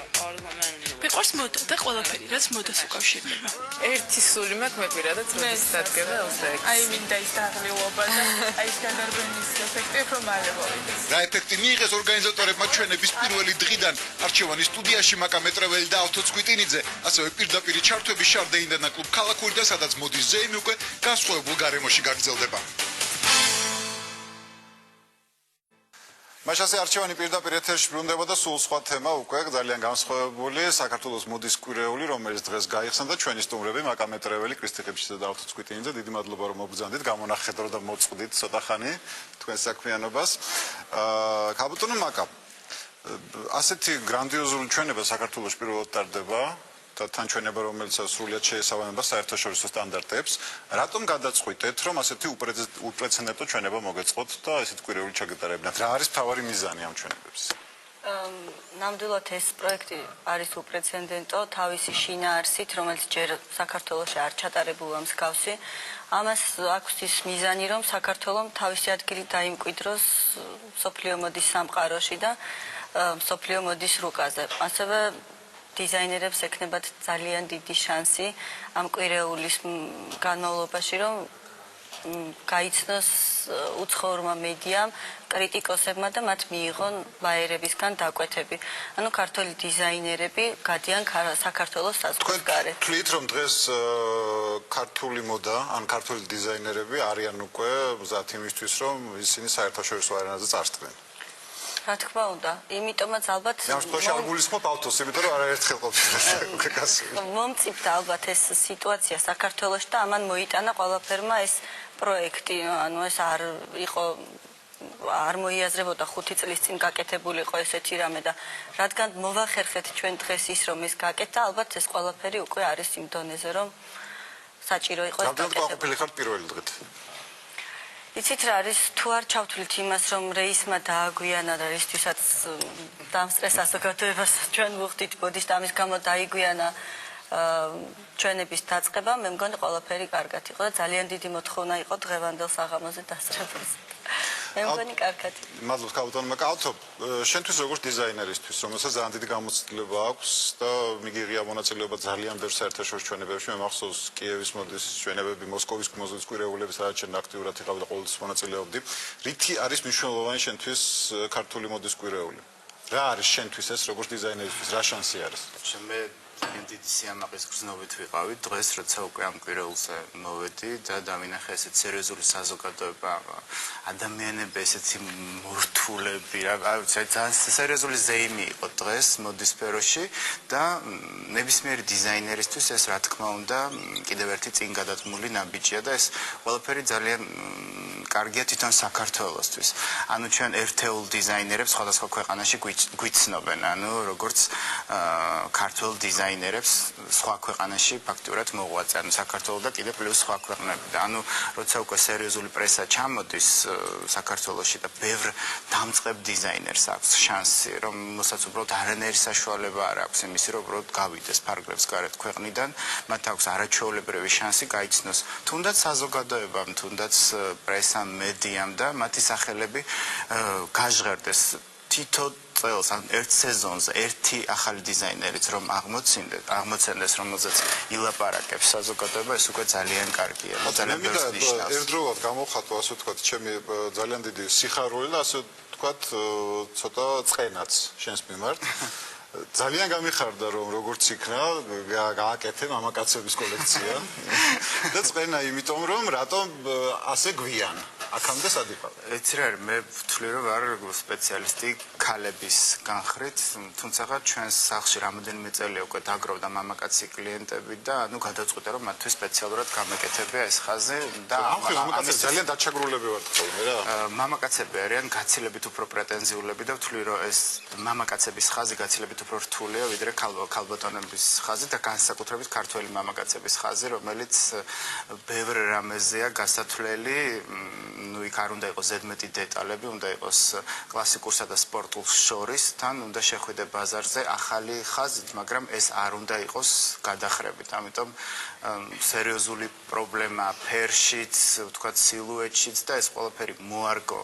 მიყვარს მოდა და ყველაფერი, რაც მოდას უკავშირდება. ერთი სული მაქვს მე პირადად როდის დადგება 26. აი მინდა ის დაღლილობა და აი ეს გადარბენის ეფექტი უფრო მალე მოვიდეს. რა ეფექტი მიიღეს ორგანიზატორებმა ჩვენების პირველი დღიდან არჩევანის სტუდიაში მაკა მეტრეველი და ავთო წყვიტინიძე, ასევე პირდაპირი ჩართვები შარდეინდა და კლუბ ქალაქური და სადაც მოდის ზეიმი უკვე განსხვავებულ გარემოში გაგრძელდება. მაშასე არჩევანი პირდაპირ ეთერში ბრუნდება და სულ სხვა თემა უკვე ძალიან განსხვავებული საქართველოს მოდის კვირეული, რომელიც დღეს გაიხსნა და ჩვენი სტუმრები მაკა მეტრეველი, კრისტი ყიფშიძე და ავთო წყვიტინიძე, დიდი მადლობა რომ მოგბრძანდით, გამონახეთ და მოწყვდით ცოტა ხანი თქვენ საქმიანობას. ქაბატონო მაკა, ასეთი გრანდიოზული ჩვენება საქართველოს პირველად ტარდება და თან ჩვენება, რომელიც სრულიად შეესაბამება საერთაშორისო სტანდარტებს. რატომ გადაწყვიტეთ, რომ ასეთი უპრეცედენტო ჩვენება მოგეწყოთ და ესეთ კვირეული ჩაგეტარებინათ? რა არის მთავარი მიზანი ამ ჩვენებების? ნამდვილად ეს პროექტი არის უპრეცედენტო თავისი შინაარსით, რომელიც ჯერ საქართველოში არ ჩატარებულა მსგავსი. ამას აქვს ის მიზანი, რომ საქართველოს თავისი ადგილი დაიმკვიდროს მსოფლიო მოდის სამყაროში და მსოფლიო მოდის რუკაზე. ასევე დიზაინერებს ექნებათ ძალიან დიდი შანსი ამ კვირეულის განმავლობაში, რომ გაიცნოს უცხოურმა მედიამ, კრიტიკოსებმა და მათ მიიღონ ბაერებისგან დაკვეთები. ანუ ქართული დიზაინერები გადიან საქართველოს საზღვრის გარეთ. თქვით, რომ დღეს ქართული მოდა, ან ქართული დიზაინერები არიან უკვე მზად იმისთვის, რომ ისინი საერთაშორისო არენაზე წარსდგნენ. რა თქმა უნდა, იმიტომაც ალბათ მომწიფდა ალბათ ეს სიტუაცია საქართველოში და ამან მოიტანა ყველაფერმა ეს პროექტი, ანუ ეს არ მოიაზრებოდა 5 წლის წინ გაკეთებულიყო ესეთი რამე და რადგან მოვახერხეთ ჩვენ დღეს ის რომ ეს გაკეთა, ალბათ ეს ყველაფერი უკვე არის იმ დონეზე, რომ საჭირო იყო ეს გაკეთება. იცით რა არის, თუ არ ჩავთვლით იმას, რომ რეისმა დააგვიანა და რისთვისაც დამსწრეს საზოგადოებას ჩვენ ვუხდით ბოდიშ და ამის გამო დაიგვიანა ჩვენების დაწყება, მე მგონი ყველაფერი კარგად იყო და ძალიან დიდი მოთხოვნა იყო დღევანდელ საღამოზე დასწრებაზე. მე მგონი კარგად. მადლობთ კაპიტანმა კალთო, შენთვის როგორც დიზაინერისთვის, რომელსაც ძალიან დიდი გამოცდილება აქვს და მიგიღია მონაწილეობა ძალიან ბევრ საერთაშორისო ჩვენებებში, მე მახსოვს კიევის მოდის ჩვენებები, მოსკოვის მოდის კვირეულების რაც შენ აქტიურად იყავ და ყოველთვის მონაწილეობდი. რითი არის მნიშვნელოვანი შენთვის ქართული მოდის კვირეული? რა არის შენთვის ეს როგორც დიზაინერისთვის, რა შანსი არის? მე დიდი სიამაყის გრძნობით ვიყავი დღეს, როცა უკვე ამ კვირეულზე მოვედი და დავინახე ესეთ სერიოზული საზოგადოება, ადამიანები ესეთი მორთულები, ძალიან სერიოზული ზეიმი იყო დღეს მოდის სფეროში და ნებისმიერი დიზაინერისთვის ეს რა თქმა უნდა კიდევ ერთი წინ გადადგმული ნაბიჯია და ეს ყველაფერი ძალიან კარგია თვითონ საქართველოსთვის. ანუ ჩვენ ერთეულ დიზაინერებს სხვადასხვა ქვეყანაში გვიცნობენ, ანუ როგორც ქართულ დიზაინერებს სხვა ქვეყანაში ფაქტურად მოღვაწე, ანუ საქართველოს და კიდე პლუს სხვა ქვეყნები. და ანუ როცა უკვე სერიოზული პრესა ჩამოდის საქართველოში და ბევრ დამწყებ დიზაინერს აქვს შანსი, რომელსაც უბრალოდ არანაირი საშუალება არ აქვს იმისი, რომ უბრალოდ გავიდეს ფარგლებს გარეთ ქვეყნიდან, მათ აქვს არაჩვეულებრივი შანსი გაიცნოს თუნდაც საზოგადოებამ, თუნდაც პრესამ, მედიამ და მათი სახელები გაჟღერდეს თითო წელს, ან ერთ სეზონზე ერთი ახალი დიზაინერიც რომ აღმოცენდეს, რომელზეც ილაპარაკებს საზოგადოება, ეს უკვე ძალიან კარგია. ძალიან ბევრს ნიშნავს. ერთდროულად გამოვხატო, ასე ვთქვათ, ჩემი ძალიან დიდი სიხარული და ასე ვთქვათ, ცოტა წყენაც შენს მიმართ. ძალიან გამიხარდა რომ როგორც იქნა გააკეთე მამაკაცების კოლექცია და წყენა იმიტომ რომ რატომ ასე გვიან აქამდე სად იყავ? ეცი რა არის, მე ვთვლი რომ ვარ სპეციალისტი ქალების განხრით, თუმცა ჩვენს სახლში რამოდენიმე წელია უკვე დაგროვდა მამაკაცი კლიენტები და ანუ გადაწყვიტე რომ მათთვის სპეციალურად გამეკეთებია ეს ხაზი და მამაკაცები ძალიან დაჩაგრულები ვართ ხოლმე რა. მამაკაცები არიან გაცილებით უფრო პრეტენზიულები და ვთვლი რომ ეს მამაკაცების ხაზი გაცილებით უფრო რთულია ვიდრე ქალბატონების ხაზი და განსაკუთრებით ქართველი მამაკაცების ხაზი, რომელიც ბევრ რამეზეა გასათვლელი, ну იქ არ უნდა იყოს ზედმეტი დეტალები, უნდა იყოს კლასიკურსა და სპორტულ შორის, თან უნდა შეხვიდე ბაზარზე ახალი ხაზით, მაგრამ ეს არ უნდა იყოს გადახრებით. ამიტომ სერიოზული პრობლემა ფერშიც, ვთქვათ, სილუეტშიც და ეს ყველაფერი მოარგო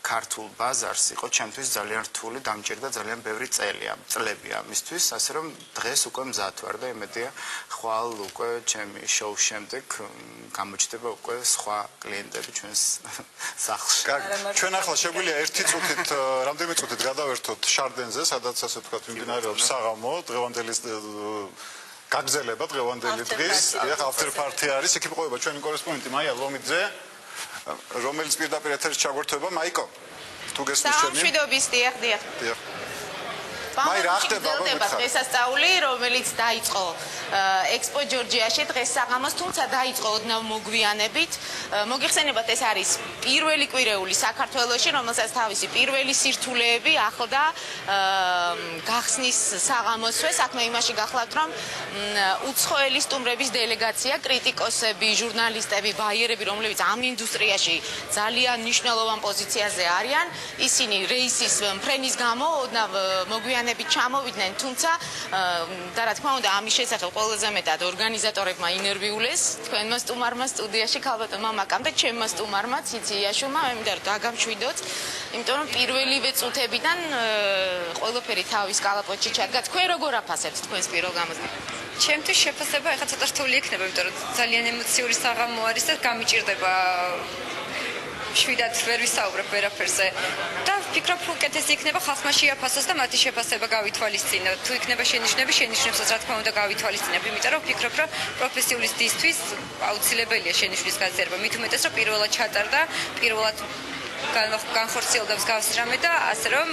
ქართულ ბაზარს იყო ჩემთვის ძალიან რთული, დამჭირდა ძალიან ბევრი წლები ამისთვის, ასე რომ დღეს უკვე მზად ვარ და იმედია ხვალ უკვე ჩემი შოუს შემდეგ გამოჩნდება უკვე სხვა კლიენტები ჩვენს სახლში. ჩვენ ახლა შეგვიძლია ერთი წუთით, რამდენიმე წუთით გადავერთოთ შარდენზე, სადაც ასე ვთქვათ მიმდინარეობს საღამო, დღევანდელი გაგზელება დღევანდელი დღის, ახლა after party არის, იქ იმყოფება ჩვენი კორესპონდენტი მაია ლომიძე, რომელიც პირდაპირ ეთერში ჩაგვერთვება. მაიკო, თუ გესმის ჩემი? სამშვიდობის, დიახ. მაი რა ხდება დღესასწაული, რომელიც დაიწყო ექსპო ჯორჯიაში დღეს საღამოს, თუმცა დაიწყო ოდნავ მოგვიანებით. მოგიხსენებათ, ეს არის პირველი კვირეული საქართველოში, რომელსაც თავისი პირველი სირთულეები ახლდა გახსნის საღამოსვე. საქმე იმაში გახლავთ, რომ უცხოელი სტუმრების დელეგაცია, კრიტიკოსები, ჟურნალისტები, ბაიერები, რომლებიც ამ ინდუსტრიაში ძალიან მნიშვნელოვან პოზიციაზე არიან, ისინი რეისის ფრენის გამო ოდნავ მოგვიანებით ჩამოვიდნენ, თუმცა და რა თქმა უნდა ამის შესახებ ყველაზე მეტად ორგანიზატორებმა ინერვიულეს, თქვენმა სტუმარმა სტუდიაში ქალბატონმა მაკამ და ჩემმა სტუმარმა ციციაში-მა, მე მინდა რომ დაგამშვიდოთ, იმიტომ რომ პირველივე წუთებიდან ყველაფერი თავის კალაპოტში ჩადგა. თქვენ როგორ აფასებთ თქვენს პირველ გამოცდილებას? ჩემთვის შეფასება ეხლა ცოტა რთული იქნება, იმიტომ რომ ძალიან ემოციური საღამო არის და გამიჭირდება შვიდად ვერ ვისაუბრებ ვერაფერზე და ვფიქრობ, რომ უკეთესი იქნება ხალხმა შეაფასოს და მათი შეფასება გავითვალისწინოთ. თუ იქნება შენიშვნები, შენიშვნებსაც რა თქმა უნდა გავითვალისწინებ, იმიტომ რომ ვფიქრობ, რომ პროფესიულისტისთვის აუცილებელია შენიშვნის გაზიარება. მით უმეტეს, რომ პირველად ჩატარდა, პირველად განხორციელდა მსგავსი რამე და ასე რომ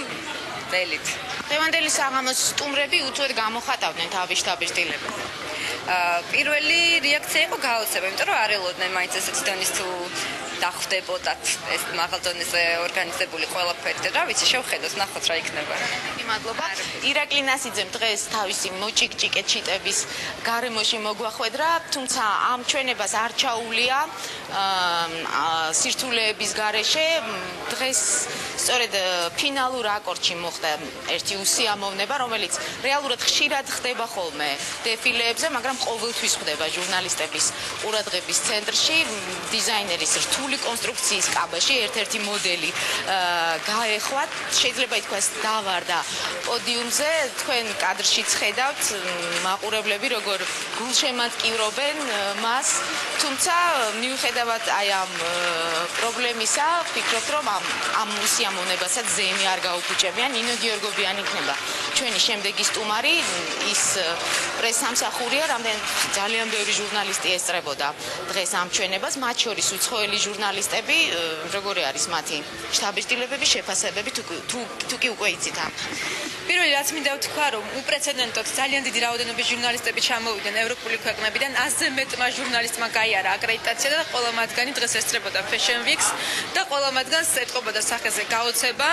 ველით. დღევანდელი საღამოს სტუმრები უთუოდ გამოხატავდნენ თავის შტაბის-სტილებას. პირველი რეაქცია იყო გაოცება, იმიტომ რომ არ ელოდნენ მაინც ესეთი დონის თუ დახვდებოდათ ეს მაღალ დონეზე ორგანიზებული ყველაფერი და რა ვიცი შევხედოთ ნახოთ რა იქნება. მადლობა. ირაკლი ნასიძემ დღეს თავისი მოჭიკჭიკე ჩიტების გარემოში მოგვახვედრა, თუმცა ამ ჩვენებას არ ჩაუვლია სირთულეების გარეშე. დღეს სწორედ ფინალურ აკორდში მოხდა ერთი უსიამოვნება, რომელიც რეალურად ხშირად ხდება ხოლმე დეფილეებზე, მაგრამ ყოველთვის ხდება ჟურნალისტების ყურადღების ცენტრში, დიზაინერის რთული კონსტრუქციის კაბაში ერთ-ერთი მოდელი გაეხვა, შეიძლება ითქვას დავარდა პოდიუმზე, თქვენ კადრში ხედავთ მაყურებლები როგორ გულშემატკივრობენ მას, თუმცა მიუხედავად აი ამ პრობლემისა, ვფიქრობ, რომ ამ უსიამოვნებასაც ზეიმი არ გაუქუჭებიან. ნინო გიორგობიანი იქნება ჩვენი შემდეგი სტუმარი, ის პრესსამსახურია, რამდენ ძალიან ბევრი ჟურნალისტი ესწრებოდა დღეს ამ ჩვენებას, მათ შორის უცხოელი ჟურნალისტები, როგორი არის მათი შთაბეჭდილებები, შეფასებები, თუ კი უკვე იცით ამ. პირველი რაც მინდა ვთქვა, რომ უპრეცედენტოდ ძალიან დიდი რაოდენობის ჟურნალისტები ჩამოვიდნენ ევროპული ქვეყნებიდან, 100-ზე მეტმა ჟურნალისტმა გაიარა აკრედიტაცია და ყველა მათგანი დღეს ესწრებოდა Fashion Weeks და ყველა მათგანს ეტყობოდა სახეზე გაოცება,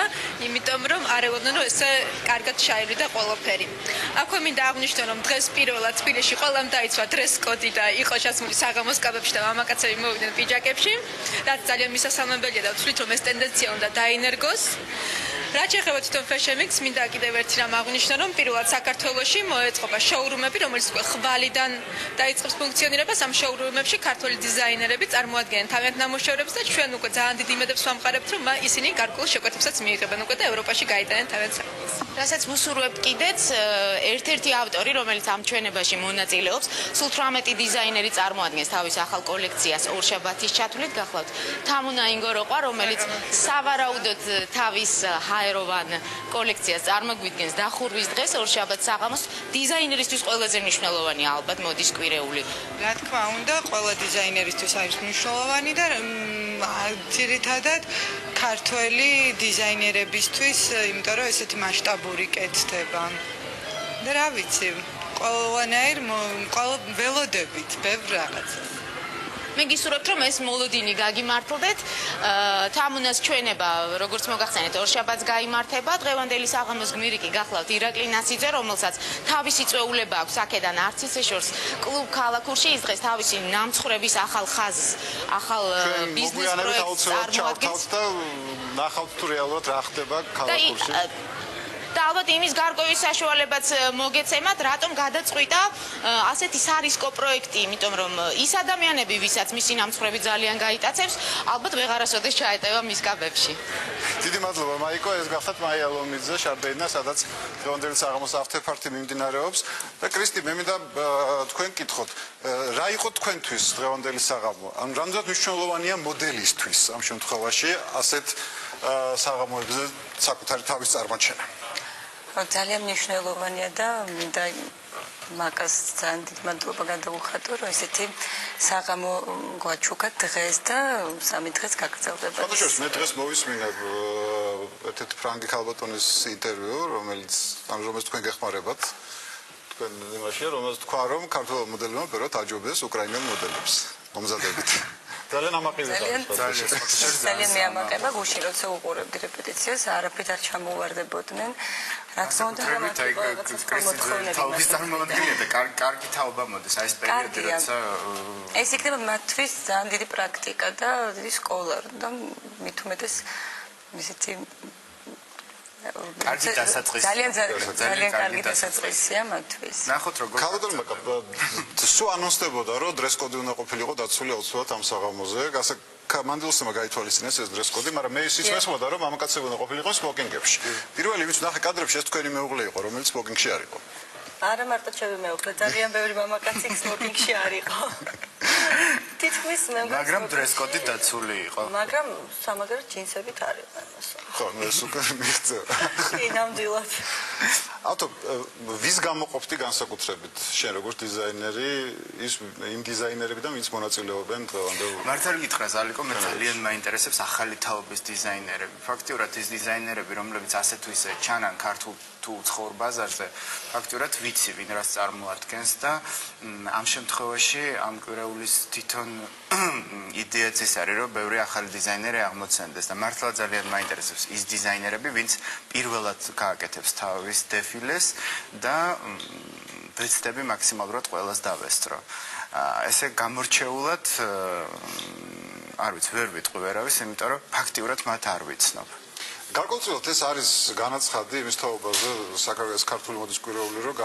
იმიტომ რომ არ ელოდნენ, რომ ესე კარგად ჩაივლიდა ყველაფერი. აქვე მინდა აღვნიშნო, რომ დღეს პირველად თბილისში ყველამ დაიცვა dress code და იყო ჩასმული საღამოს კაბებში და მამაკაცები მოვიდნენ პიჯაკებში, რაც ძალიან მისასალმებელია და ვთვლით, რომ ეს ტენდენცია უნდა დაინერგოს. რაც შეეხება თვითონ Fashion Weeks, მინდა კიდევ ერთი რამ აღვნიშნო, რომ პირველად საქართველოში მოეწყობა შოურუმები, რომელიც უკვე ხვალიდან დაიწყებს ფუნქციონირებას. ამ შოურუმებში ქართველი დიზაინერები წარმოადგენენ თავიანთ ნამუშევრებს და ჩვენ უკვე ძალიან დიდი იმედებს ვამყარებთ, რომ ისინი გარკვეულ შეკვეთებსაც მიიღებენ უკვე და ევროპაში გაიტანენ თავიანთ საქმეს. რასაც ვუსურვებ კიდეც, ერთ-ერთი ავტორი, რომელიც ამ ჩვენებაში მონაწილეობს, სულ 18 დიზაინერი წარმოადგენს თავის ახალ კოლექციას ორშაბათის ჩათვლით, გახლავთ თამუნა ინგოროყვა, რომელიც სავარაუდოდ თავის ჰაეროვან კოლექციას წარმოგვიდგენს დახურვის დღეს ორშაბათს საღამოს. დიზაინერისთვის ყველაზე მნიშვნელოვანი ალბათ მოდის კვირეული. რა თქმა უნდა, ყველა დიზაინერისთვის არის მნიშვნელოვანი და ძირითადად ქართველი დიზაინერებისთვის, იმიტომ რომ ესეთი მასშტაბური კეთდება. და რა ვიცი, ყველანაირ ველოდებით ბევრ რაღაცას. მე გისურვებთ, რომ ეს მოლოდინი გაგიმართლდეთ. თამუნას ჩვენება, როგორც მოგახსენეთ, ორშაბათს გაიმართება. დღევანდელი საღამოს გმირი კი გახლავთ ირაკლი ნასიძე, რომელსაც თავისი წვეულება აქვს აქედან არც ისე შორს კლუბ ქალაქურში. ის დღეს თავისი ნამცხრების ახალ ხაზს, ახალ ბიზნეს პროექტს წარმოადგენს და ნახავთ თუ რეალურად რა ხდება ქალაქურში. და ალბათ იმის გარკვევის საშუალებაც მოგეცემათ, რატომ გადაწყვიტა ასეთი სარისკო პროექტი, იმიტომ რომ ის ადამიანები, ვისაც მისი ნამცხრები ძალიან გაიტაცებს, ალბათ ვეღარასოდეს ჩაეტევა მის კაბებში. დიდი მადლობა მაიკო, ეს გახდათ მაია ლომიძე, შარდეინა, სადაც დღევანდელი საღამოს after-party მიმდინარეობს და კრისტი, მე მინდა თქვენ კითხოთ, რა იყო თქვენთვის დღევანდელი საღამო? ან რამდენად მნიშვნელოვანია მოდელისთვის ამ შემთხვევაში ასეთ საღამოებზე საკუთარი თავის წარმოჩენა? ძალიან მნიშვნელოვანია და მინდა მაკას ძალიან დიდი მადლობა გადავუხატო, რომ ესეთი საღამო გვაჩუქა დღეს და 3 დღეს გაგრძელდება. ბატონო, მე დღეს მოვისმინე ერთ-ერთი ფრანგი ქალბატონის ინტერვიუ, რომელიც თქვენ გეხმარებათ. თქვენ იმაშია, რომელსაც თქვა, რომ ქართულ მოდელებმა პირველად აჯობეს უკრაინელ მოდელებს. მომზადებით. ძალიან ამაყივებს. ძალიან მეამაყება გუში, როცა უყურებდი რეპეტიციას, არაფრით არ ჩამოვარდებოდნენ. რა თქმა უნდა, თავის წარმოადგენია და კარგი თაობა მოდის აი ეს პერიოდი, როცა ეს იქნება მათთვის ძალიან დიდი პრაქტიკა და დიდი სკოლა და მით უმეტეს ისეთი კარგი დასაწყისი. ძალიან კარგი დასაწყისია მათთვის. ნახოთ როგორ ქალბატონო სულ ანონსდებოდა, რომ dress code უნდა ყოფილიყო დაცული აუცილებლად ამ საღამოზე. მანდილოსმა გაითვალისწინეს ეს dress code, მაგრამ მე ისიც მესმოდა, რომ მამაკაცები უნდა ყოფილიყო სმოკინგებში. პირველი ვინც ნახე კადრებში, ეს თქვენი მეუღლე იყო, რომელიც სმოკინგში არ იყო. არა მარტო ჩემი მეუღლე, ძალიან ბევრი მამაკაცი სმოკინგში არ იყო. თითქმის მე მაგრამ dress code დაცული იყო. მაგრამ სამაგერ ჯინსებით არ იყო. ხო, მე სუპერ მიღწევა. კი, ნამდვილად. ავთო ვის გამოყოფდი განსაკუთრებით შენ როგორც დიზაინერი ის იმ დიზაინერები და ვინც მონაწილეობენ დღევანდელ მართალი გითხრა ზალიკო მე ძალიან მაინტერესებს ახალი თაობის დიზაინერები ფაქტიურად ის დიზაინერები რომლებიც ასე თუ ისე ჩანან ქართულ თუ ცხოვრ ბაზარზე ფაქტიურად ვიცი ვინ რას წარმოადგენს და ამ შემთხვევაში ამ კვირაულის თვითონ იდეაც ის არის რომ ბევრი ახალი დიზაინერი აღმოცენდეს და მართლა ძალიან მაინტერესებს ის დიზაინერები ვინც პირველად გააკეთებს თავის დეფილეს და ვეცდები მაქსიმალურად ყველას დავესწრო ესე გამორჩეულად არ ვიცი ვერ ვიტყვი ვერავის იმიტომ რომ ფაქტიურად მათ არ ვიცნობ გარკვეულწილად ეს არის განაცხადი იმის თაობაზე საქართველოს ქართული მოდის კვირაული რომ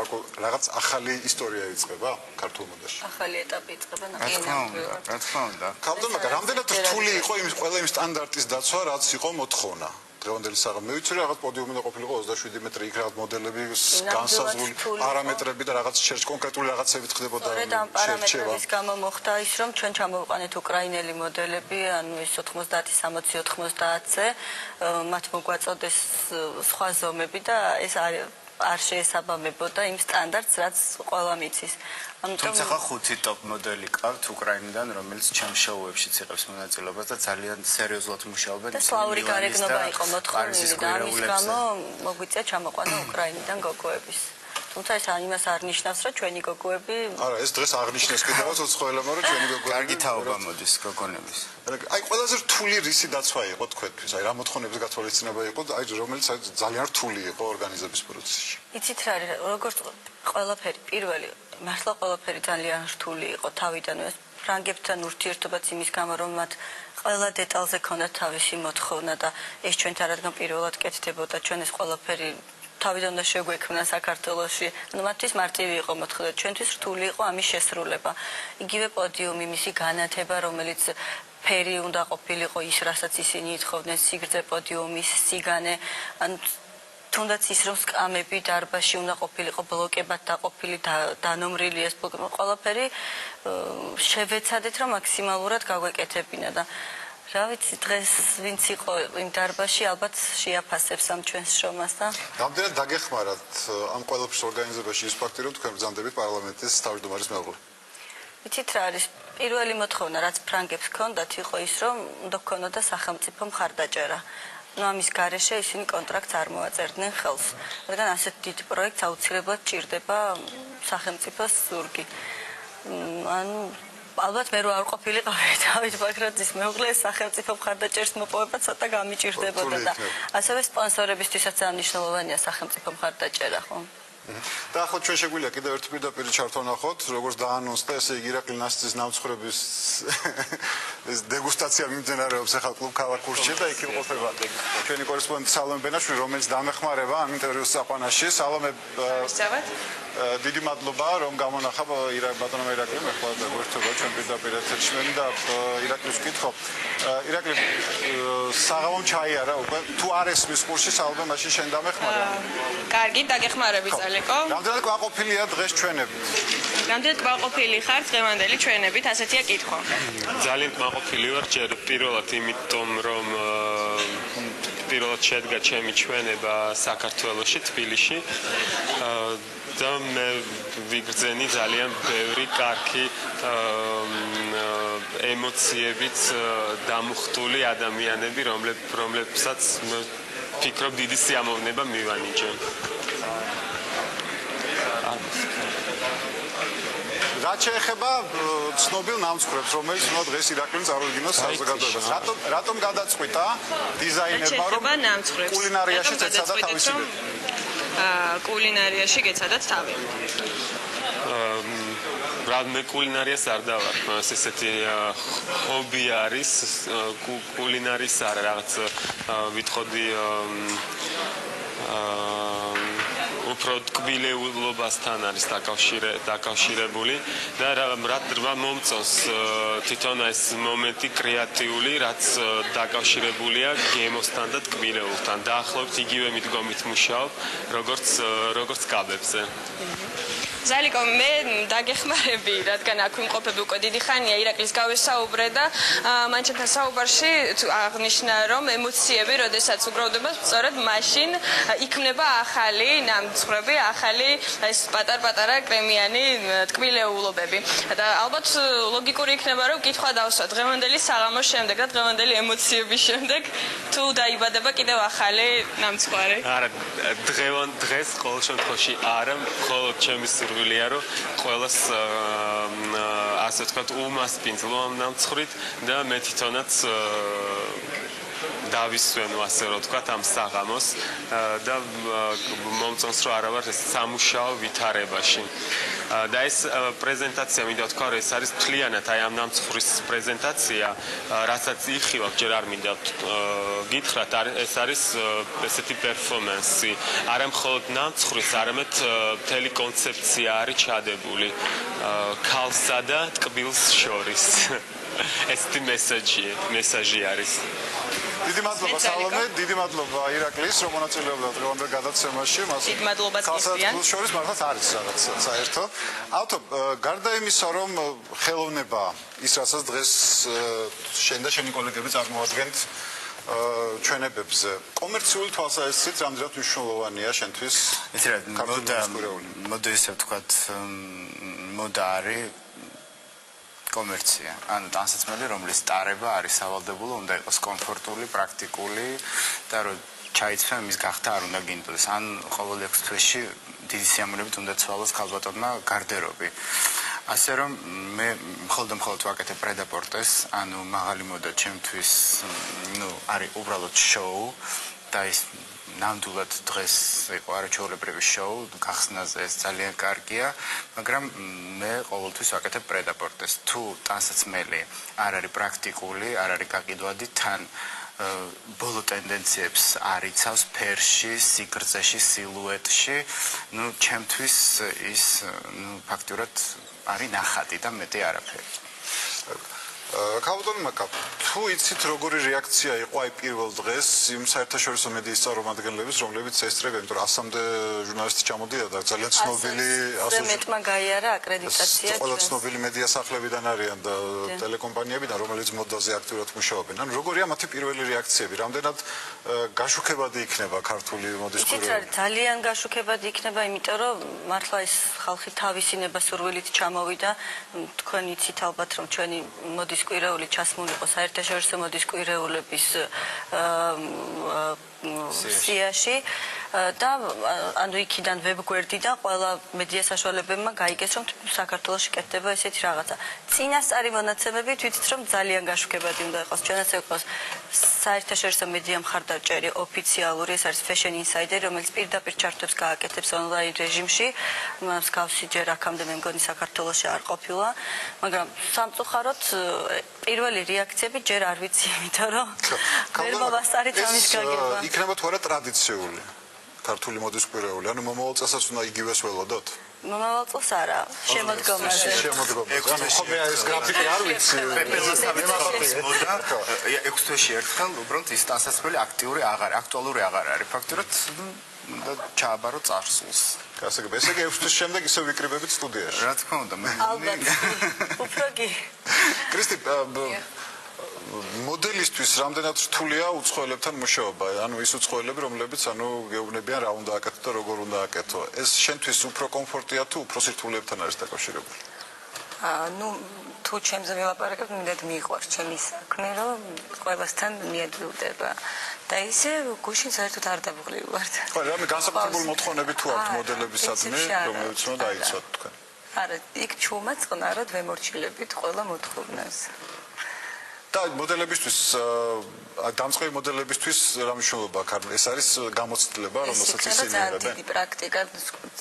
რაღაც ახალი ისტორია იწყება ქართულ მოდაში ახალი ეტაპი იწყება რა თქმა უნდა ქალბატონო მაგრამ რამდენად რთული იყო იმის ყველა იმ სტანდარტის დაცვა რაც იყო მოთხოვნა დღევანდელი საღამო მე ვიცი რომ რაღაც პოდიუმი და ყოფილიყო 27 მეტრი იქ რაღაც მოდელები განსაზღვრული პარამეტრები და რაღაც კონკრეტული რაღაცებით ხდებოდა სწორედ ამ პარამეტრების გამო მოხდა ის რომ ჩვენ ჩამოვყანეთ უკრაინელი მოდელები ანუ ეს 90-60-90-ზე მათ მოგვაწოდეს სხვა ზომები და ეს არ შეესაბამებოდა იმ სტანდარტს რაც ყველა მიცის თუმცა ხა 5 ტოპ მოდელი ყავთ უკრაინიდან რომელიც ჩემ შოუებშიც იღებს მონაწილეობას და ძალიან სერიოზულად მუშაობენ და სლავური გარეგნობა იყო მოთხოვნილი და ამის გამო მოგვიწია ჩამოყვანა უკრაინიდან გოგოების თუმცა ეს იმას არ ნიშნავს რომ ჩვენი გოგოები არა ეს დღეს აღნიშნეს კიდევაც უცხოელებმა რომ ჩვენი გოგოები კარგი თაობა მოდის გოგონების აი ყველაზე რთული რისი დაცვა იყო თქვენთვის აი რა მოთხოვნების გათვალისწინება იყო და აი რომელიც ძალიან რთული იყო ორგანიზების პროცესში იცით რა არის როგორც ყველაფერი პირველი მართლა ყველაფერი ძალიან რთული იყო თავიდანვე ფრანგებთან ურთიერთობაც იმის გამო რომ მათ ყველა დეტალზე ქონდათ თავისი მოთხოვნა და ეს ჩვენთან რადგან პირველად კეთდებოდა ჩვენ ეს ყველაფერი თავიდან და შეგვექმნა საქართველოში ანუ მათთვის მარტივი იყო მოთხოვნა ჩვენთვის რთული იყო ამის შესრულება იგივე პოდიუმი მისი განათება რომელიც ფერი უნდა ყოფილიყო ის რასაც ისინი ითხოვდნენ სიგრძე პოდიუმის სიგანე ან თუნდაც ის რომ სკამები დარბაზში უნდა ყოფილიყო ბლოკებად დაყოფილი დანომრილი ეს ყველაფერი შევეცადეთ რომ მაქსიმალურად გაგვეკეთებინა და რა ვიცი დღეს ვინც იყო იმ დარბაზში ალბათ შეაფასებს ამ ჩვენს შრომას და რამდენად დაგეხმარათ ამ ყველაფრის ორგანიზებაში ის ფაქტი რომ თქვენ ბრძანდებით პარლამენტის თავმჯდომარის მეუღლე იცით რა არის პირველი მოთხოვნა რაც ფრანგებს ჰქონდათ იყო ის რომ უნდა გქონოდა სახელმწიფო მხარდაჭერა ну ამის გარეშე ისინი კონტრაქტს არ მოაწერდნენ ხელს. რადგან ასეთ დიდ პროექტს აუცილებლად ჭირდება სახელმწიფოს ზურგი. ანუ ალბათ მე რო არ ყოფილიყავი დავით ბაგრაძის მეუღლე სახელმწიფო მხარდაჭერის მოპოვება ცოტა გამიჭირდებოდა და ასევე სპონსორებისთვისაც მნიშვნელოვანია სახელმწიფო მხარდაჭერა, ხო? და ახლა ჩვენ შეგვიძლია კიდევ ერთი პირდაპირ ჩართვა ნახოთ, როგორც დაანონსდა, ესე იგი ირაკლი ნასტის ნამცხრების ეს დეგუსტაცია მიმდინარეობს ახლა კლუბ ქალაქურში და იქ იმყოფება ჩვენი კორესპონდენტი სალომე ბენაშვილი, რომელიც დამეხმარება ამ ინტერვიუს საყვანაში. სალომე, დიდი მადლობა, რომ გამონახა ბატონო ირაკლი, მე ხვალ დაგვერთობა ჩვენ პირდაპირ ეთერში და ირაკლის ვკითხო. ირაკლი, საღამომ ჩაიარა უკვე, თუ არ ესმის კურსი სალომე, მაშინ შენ დამეხმარა. კარგი, დაგეხმარებით ზალიკო. რამდენად კმაყოფილია დღეს ჩვენებით? რამდენად კმაყოფილი ხარ დღევანდელი ჩვენებით, ასეთია კითხვა. ძალიან კმაყოფილი ვარ, ჯერ პირველად იმიტომ, რომ პირველად შედგა ჩემი ჩვენება საქართველოში, თბილისში. და მე ვიგრძენი ძალიან ბევრი კარგი ემოციებით დამუხტული ადამიანები, რომლებსაც ფიქრობ დიდი სიამოვნება მივანიჭე. რაც შეეხება ცნობილ ნამცხრებს, რომელიც უნდა დღეს ირაკლიმ წარუდგინოს საზოგადოებას. რატომ გადაწყვიტა დიზაინერმა რომ კულინარიაში ეცადა თავისი ბედი? კულინარიაში გეცადათ თავი. მე კულინარიას არ დავარ, ესეთი ჰობი არის, კულინარის არა რაღაც ვითხოვდი უფრო ტკბილეულობასთან არის დაკავშირებული და რა მომწონს თვითონ ეს მომენტი კრეატიული, რაც დაკავშირებულია გემოსთან და ტკბილეულთან. დაახლოებით იგივე მიდგომით მუშაობ, როგორც კაბებზე. ზალიკო, მე დაგეხმარები, რადგან აქ ვიმყოფები უკვე დიდი ხანია, ირაკლის გავესაუბრე და მან ჩემთან საუბარში აღნიშნა, რომ ემოციები, როდესაც უგროვდება, სწორედ მაშინ იქმნება ახალი ნამცხრები, ახალი ეს პატარ-პატარა კრემიანი ტკბილეულობები. და ალბათ ლოგიკური იქნება, რომ კითხვა დავსვა დღევანდელი საღამოს შემდეგ და დღევანდელი ემოციების შემდეგ თუ დაიბადება კიდევ ახალი ნამცხვარი. არა, დღეს ყოველ შემთხვევაში არა, მხოლოდ ჩემი სურვილია, რომ ყველას ასე ვთქვათ, უმასპინძლო ამ ნამცხრით და მე თვითონაც დავისვენო ასე რომ ვთქვათ ამ საღამოს და მომწონს რომ არა ვარ ეს სამუშაო ვითარებაში. და ეს პრეზენტაცია მინდა ვთქვა რომ ეს არის მთლიანად აი ამ ნამცხვრის პრეზენტაცია, რასაც იხილავ ჯერ არ მინდა გითხრათ, ეს არის ესეთი პერფორმანსი, არა მხოლოდ ნამცხვრის, არამედ მთელი კონცეფცია არის ჩადებული ქალსა და ტკბილს შორის. ესეთი მესაჟი არის. დიდი მადლობა სალომე, დიდი მადლობა ირაკლის, რომ მონაწილეობდა დღევანდელ გადაცემაში. დიდი მადლობა ქალსა შორის მართლაც არის რაღაც საერთო. ავთო, გარდა იმისა, რომ ხელოვნება ის რასაც დღეს შენ და შენი კოლეგები წარმოადგენთ ჩვენებებზე, კომერციული თვალსაზრისით რამდენად მნიშვნელოვანია შენთვის? იცი რა, მოდა ისე ვთქვათ, მოდა არის კომერცია. ანუ დასაცმელი, რომლის ტარება არის სავალდებულო, უნდა იყოს კომფორტული, პრაქტიკული და რომ ჩაიცვენ მის გახდა არ უნდა გინდოდეს. ან ყოველ 6 თვეში დიდი სიამოვნებით უნდა ცვალოს ქალბატონმა გარდერობი. ასე რომ მე მხოლოდ ვაკეთებ პრედაპორტეს, ანუ მაღალი მოდა ჩემთვის, არის უბრალოდ შოუ და ის ნამდვილად დღეს იყო არაჩვეულებრივი შოუ, გახსნაზე ეს ძალიან კარგია, მაგრამ მე ყოველთვის ვაკეთებ პრედაპორტეს. თუ ტანსაცმელი არ არის პრაქტიკული, არ არის გაყიდვადი, თან ბოლო ტენდენციებს არ იცავს ფერში, სიგრძეში, სილუეტში, ჩემთვის ის ფაქტურად არის ნახატი და მეტი არაფერი. ქალბატონო მაკა, თუ იცით როგორი რეაქცია იყო აი პირველ დღეს იმ საერთაშორისო მედიის წარმომადგენლების, რომლებიც ესწრებენ, იმიტომ რომ 100-მდე ჟურნალისტი ჩამოდიდა და ძალიან ცნობილი მეტმა გაიარა აკრედიტაცია. ყველა ცნობილი მედია სახლებიდან არიან და ტელეკომპანიებიდან, რომელიც მოდაზე აქტიურად მუშაობენ. ანუ როგორია მათი პირველი რეაქციები? რამდენად გაშუქებადი იქნება ქართული მოდის კვირეული? ძალიან გაშუქებადი იქნება, იმიტომ რომ მართლა ეს ხალხი თავისი ნებასურვილით ჩამოვიდა. თქვენ იცით ალბათ, რომ ჩვენი მოდის კვირეული ჩასმული იყო საერთაშორისო მოდის კვირეულების სიაში და ანუ იქიდან ვებგვერდიდან ყველა მედია საშუალებებმა გაიგეს, რომ საქართველოში კეთდება ესეთი რაღაცა. წინასწარი მონაცემებით ვიცით, რომ ძალიან გაშუქებადი უნდა იყოს. ჩვენაც იყოს საერთაშორისო მედია მხარდაჭერი ოფიციალური, ეს არის Fashion Insider, რომელიც პირდაპირ ჩარტებს გააკეთებს ონლაინ რეჟიმში. მსგავსი ჯერ აქამდე მე მგონი საქართველოში არ ყოფილა, მაგრამ სამწუხაროდ პირველი რეაქციები ჯერ არ ვიცი, იმიტომ რომ ვერ მოვასწარით ამის გაგება. იქნება თუ არა ტრადიციული ქართული მოდის კვირეული, ანუ მომავალ წელსაც უნდა იგივეს ველოდოთ? მომავალ წელს არა, შემოდგომაზე. ანუ ხომ ეს გრაფიკი არ ვიცი. მოდა 6 თვეში ერთხელ უბრალოდ ის დასასწრებელი აქტუალური აღარ არის. ფაქტურად და ჩააბარო წარსულს. ასე ესე იგი 6 თვის შემდეგ ისე ვიკრიბებით სტუდიაში. რა თქმა უნდა, მე ალბათ. უფრო კი. კრისტი, მოდელისთვის რამდენად რთულია უცხოელებთან მუშაობა? ანუ ის უცხოელები, რომლებიც გეუბნებიან რა უნდა აკეთო და როგორ უნდა აკეთო. ეს შენთვის უფრო კომფორტია თუ უფრო სირთულეებთან არის დაკავშირებული? თუ ჩემზე ვილაპარაკებ, მინდათ მიყვარს ჩემი საქმე, რომ ყველასთან მიადვილდება. და ისე გუშინ საერთოდ არ დავღლივართ. ხო, რამე განსაკუთრებული მოთხოვნები თუ აქვს მოდელებისადმი, რომლებიც უნდა დაიცვათ თქვენ? არა, იქ ჩუმად წყნარად ვემორჩილებით ყველა მოთხოვნას. და მოდელებისთვის, დამწყები მოდელებისთვის რა მნიშვნელობა აქვს? ეს არის გამოცდილება, რომელსაც ისინი იღებენ? დიდი პრაქტიკა,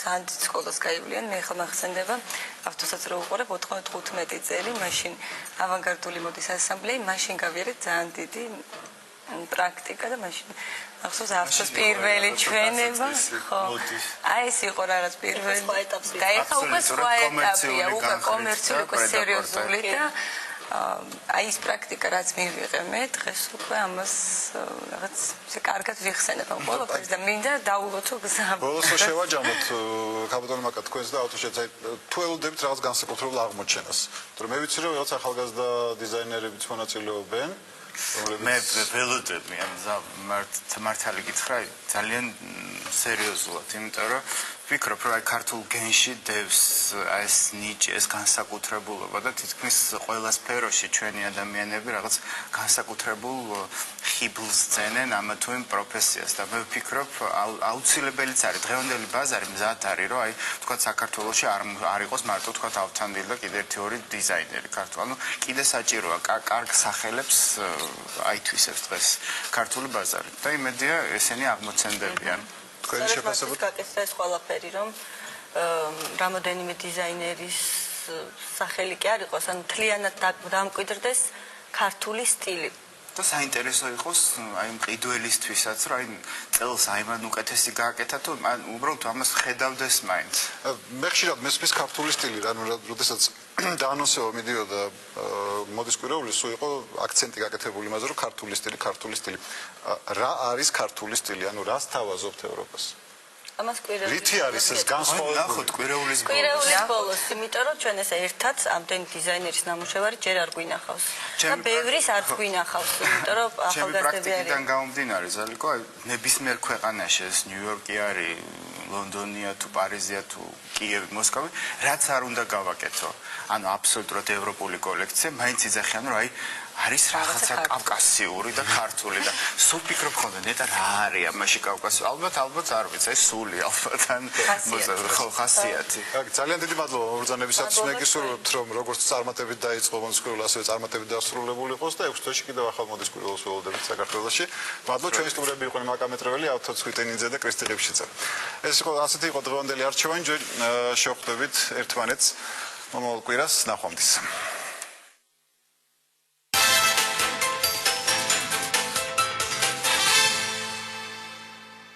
ძალიან დიდ სკოლას გაივლიან, მე ხომ ახსენდება, ავტოსაც რო უყურებ 95 წელი, მაშინ ავანგარდული მოდის ასამბლეი, მაშინ გავიარე ძალიან დიდი პრაქტიკა და მაშინ ახსოვს ავტოს პირველი ჩვენება, ხო. აი ეს იყო რაღაც პირველი. და ეხა უკვე სხვა ეტაპია, უკვე კომერციული, უკვე სერიოზული და აი ის პრაქტიკა რაც მივიღე მე დღეს უკვე ამას რაღაც ისე კარგად ვიხსენებ ამ ყველაფერს და მინდა დავულოთ გზა. ბოლოს შევაჯამოთ კაპიტანი მაკა თქვენს და ავტოშეცაი თუ ელოდებით რაღაც განსაკუთრებულ აღმოჩენას. თორემ მე ვიცი რომ რაღაც ახალგაზრდა დიზაინერებიც მონაწილეობენ. მე ველოდები ამ მართალი გითხრა ძალიან სერიოზულად, იმიტომ რომ ვფიქრობ, რომ აი ქართულ გენში დევს ეს ნიჭი, ეს განსაკუთრებულობა და თითქმის ყველა სფეროში ჩვენი ადამიანები რაღაც განსაკუთრებულ ხიბლს ძენენ ამა თუ იმ პროფესიას და მე ვფიქრობ, აუცილებელიც არის დღევანდელი ბაზარი მზად არის, რომ აი თქვა საქართველოში არ იყოს მარტო თქვა ავთანდილ და კიდე ერთი-ორი დიზაინერი ქართულ. ანუ კიდე საჭიროა კარგ სახელებს აითვისებს დღეს ქართული ბაზარი და იმედია ესენი აღმოცენდებიან. თქვენი შეფასებით გაკეთდეს ყველაფერი რომ რამოდენიმე დიზაინერის სახელი კი არ იყოს, ან მთლიანად დამკვიდრდეს ქართული სტილი. და საინტერესო იყოს აი მყიდველისთვისაც, რომ აი წელს აი მან უკეთესი გააკეთა თუ უბრალოდ ამას ხედავდეს მაინც. მე ხშირად მესმის ქართული სტილი, ანუ როდესაც დაანონსება მიდიოდა მოდის კვირაული, სულ იყო აქცენტი გაკეთებული იმაზე, რომ ქართული სტილი. რა არის ქართული στილი, ანუ რას თავაზობთ ევროპას? ამას კვირაული. რითი არის ეს განსხვავებული? ნახოთ კვირაულის ბოლოს, იმიტომ რომ ჩვენ ესე ერთად ამდენი დიზაინერის ნამუშევარი ჯერ არ გვინახავს. და ბევრის არც გვინახავს, იმიტომ რომ ახალგაზრდები არის. პრაქტიკიდან გამომდინარე, ზალიკო, აი ნებისმიერ ქვეყანაში ეს ნიუ-იორკი არის, ლონდონია თუ პარიზია თუ კიევი, მოსკოვი, რაც არ უნდა გავაკეთო. ანუ აბსოლუტურად ევროპული კოლექცია, მაინც იძახიან, რომ აი არის რაღაცა კავკასიური და ქართული და სულ ფიქრობ ხოლმე ნეტა რა არის ამაში კავკასიური. ალბათ არ ვიცი, ეს სული ალბათ ან ხასიათი. ძალიან დიდი მადლობა მოგზაურობისათვის. მე გისურვებთ რომ როგორც წარმატებით დაიწყო მოსკოვი, ასევე წარმატებით დასრულებული იყოს და 6 თვეში კიდევ ახალ მოდის კვირაულს ველოდებით საქართველოში. მადლობა ჩვენი სტუმრები იყვნენ მაკა მეტრეველი, ავთო ცხვიტენიძე და კრისტი ყიფშიძე. ეს იყო ასეთი იყო დღევანდელი არჩევანი, შევხვდებით ერთმანეთს მომავალ კვირას ნახვამდის.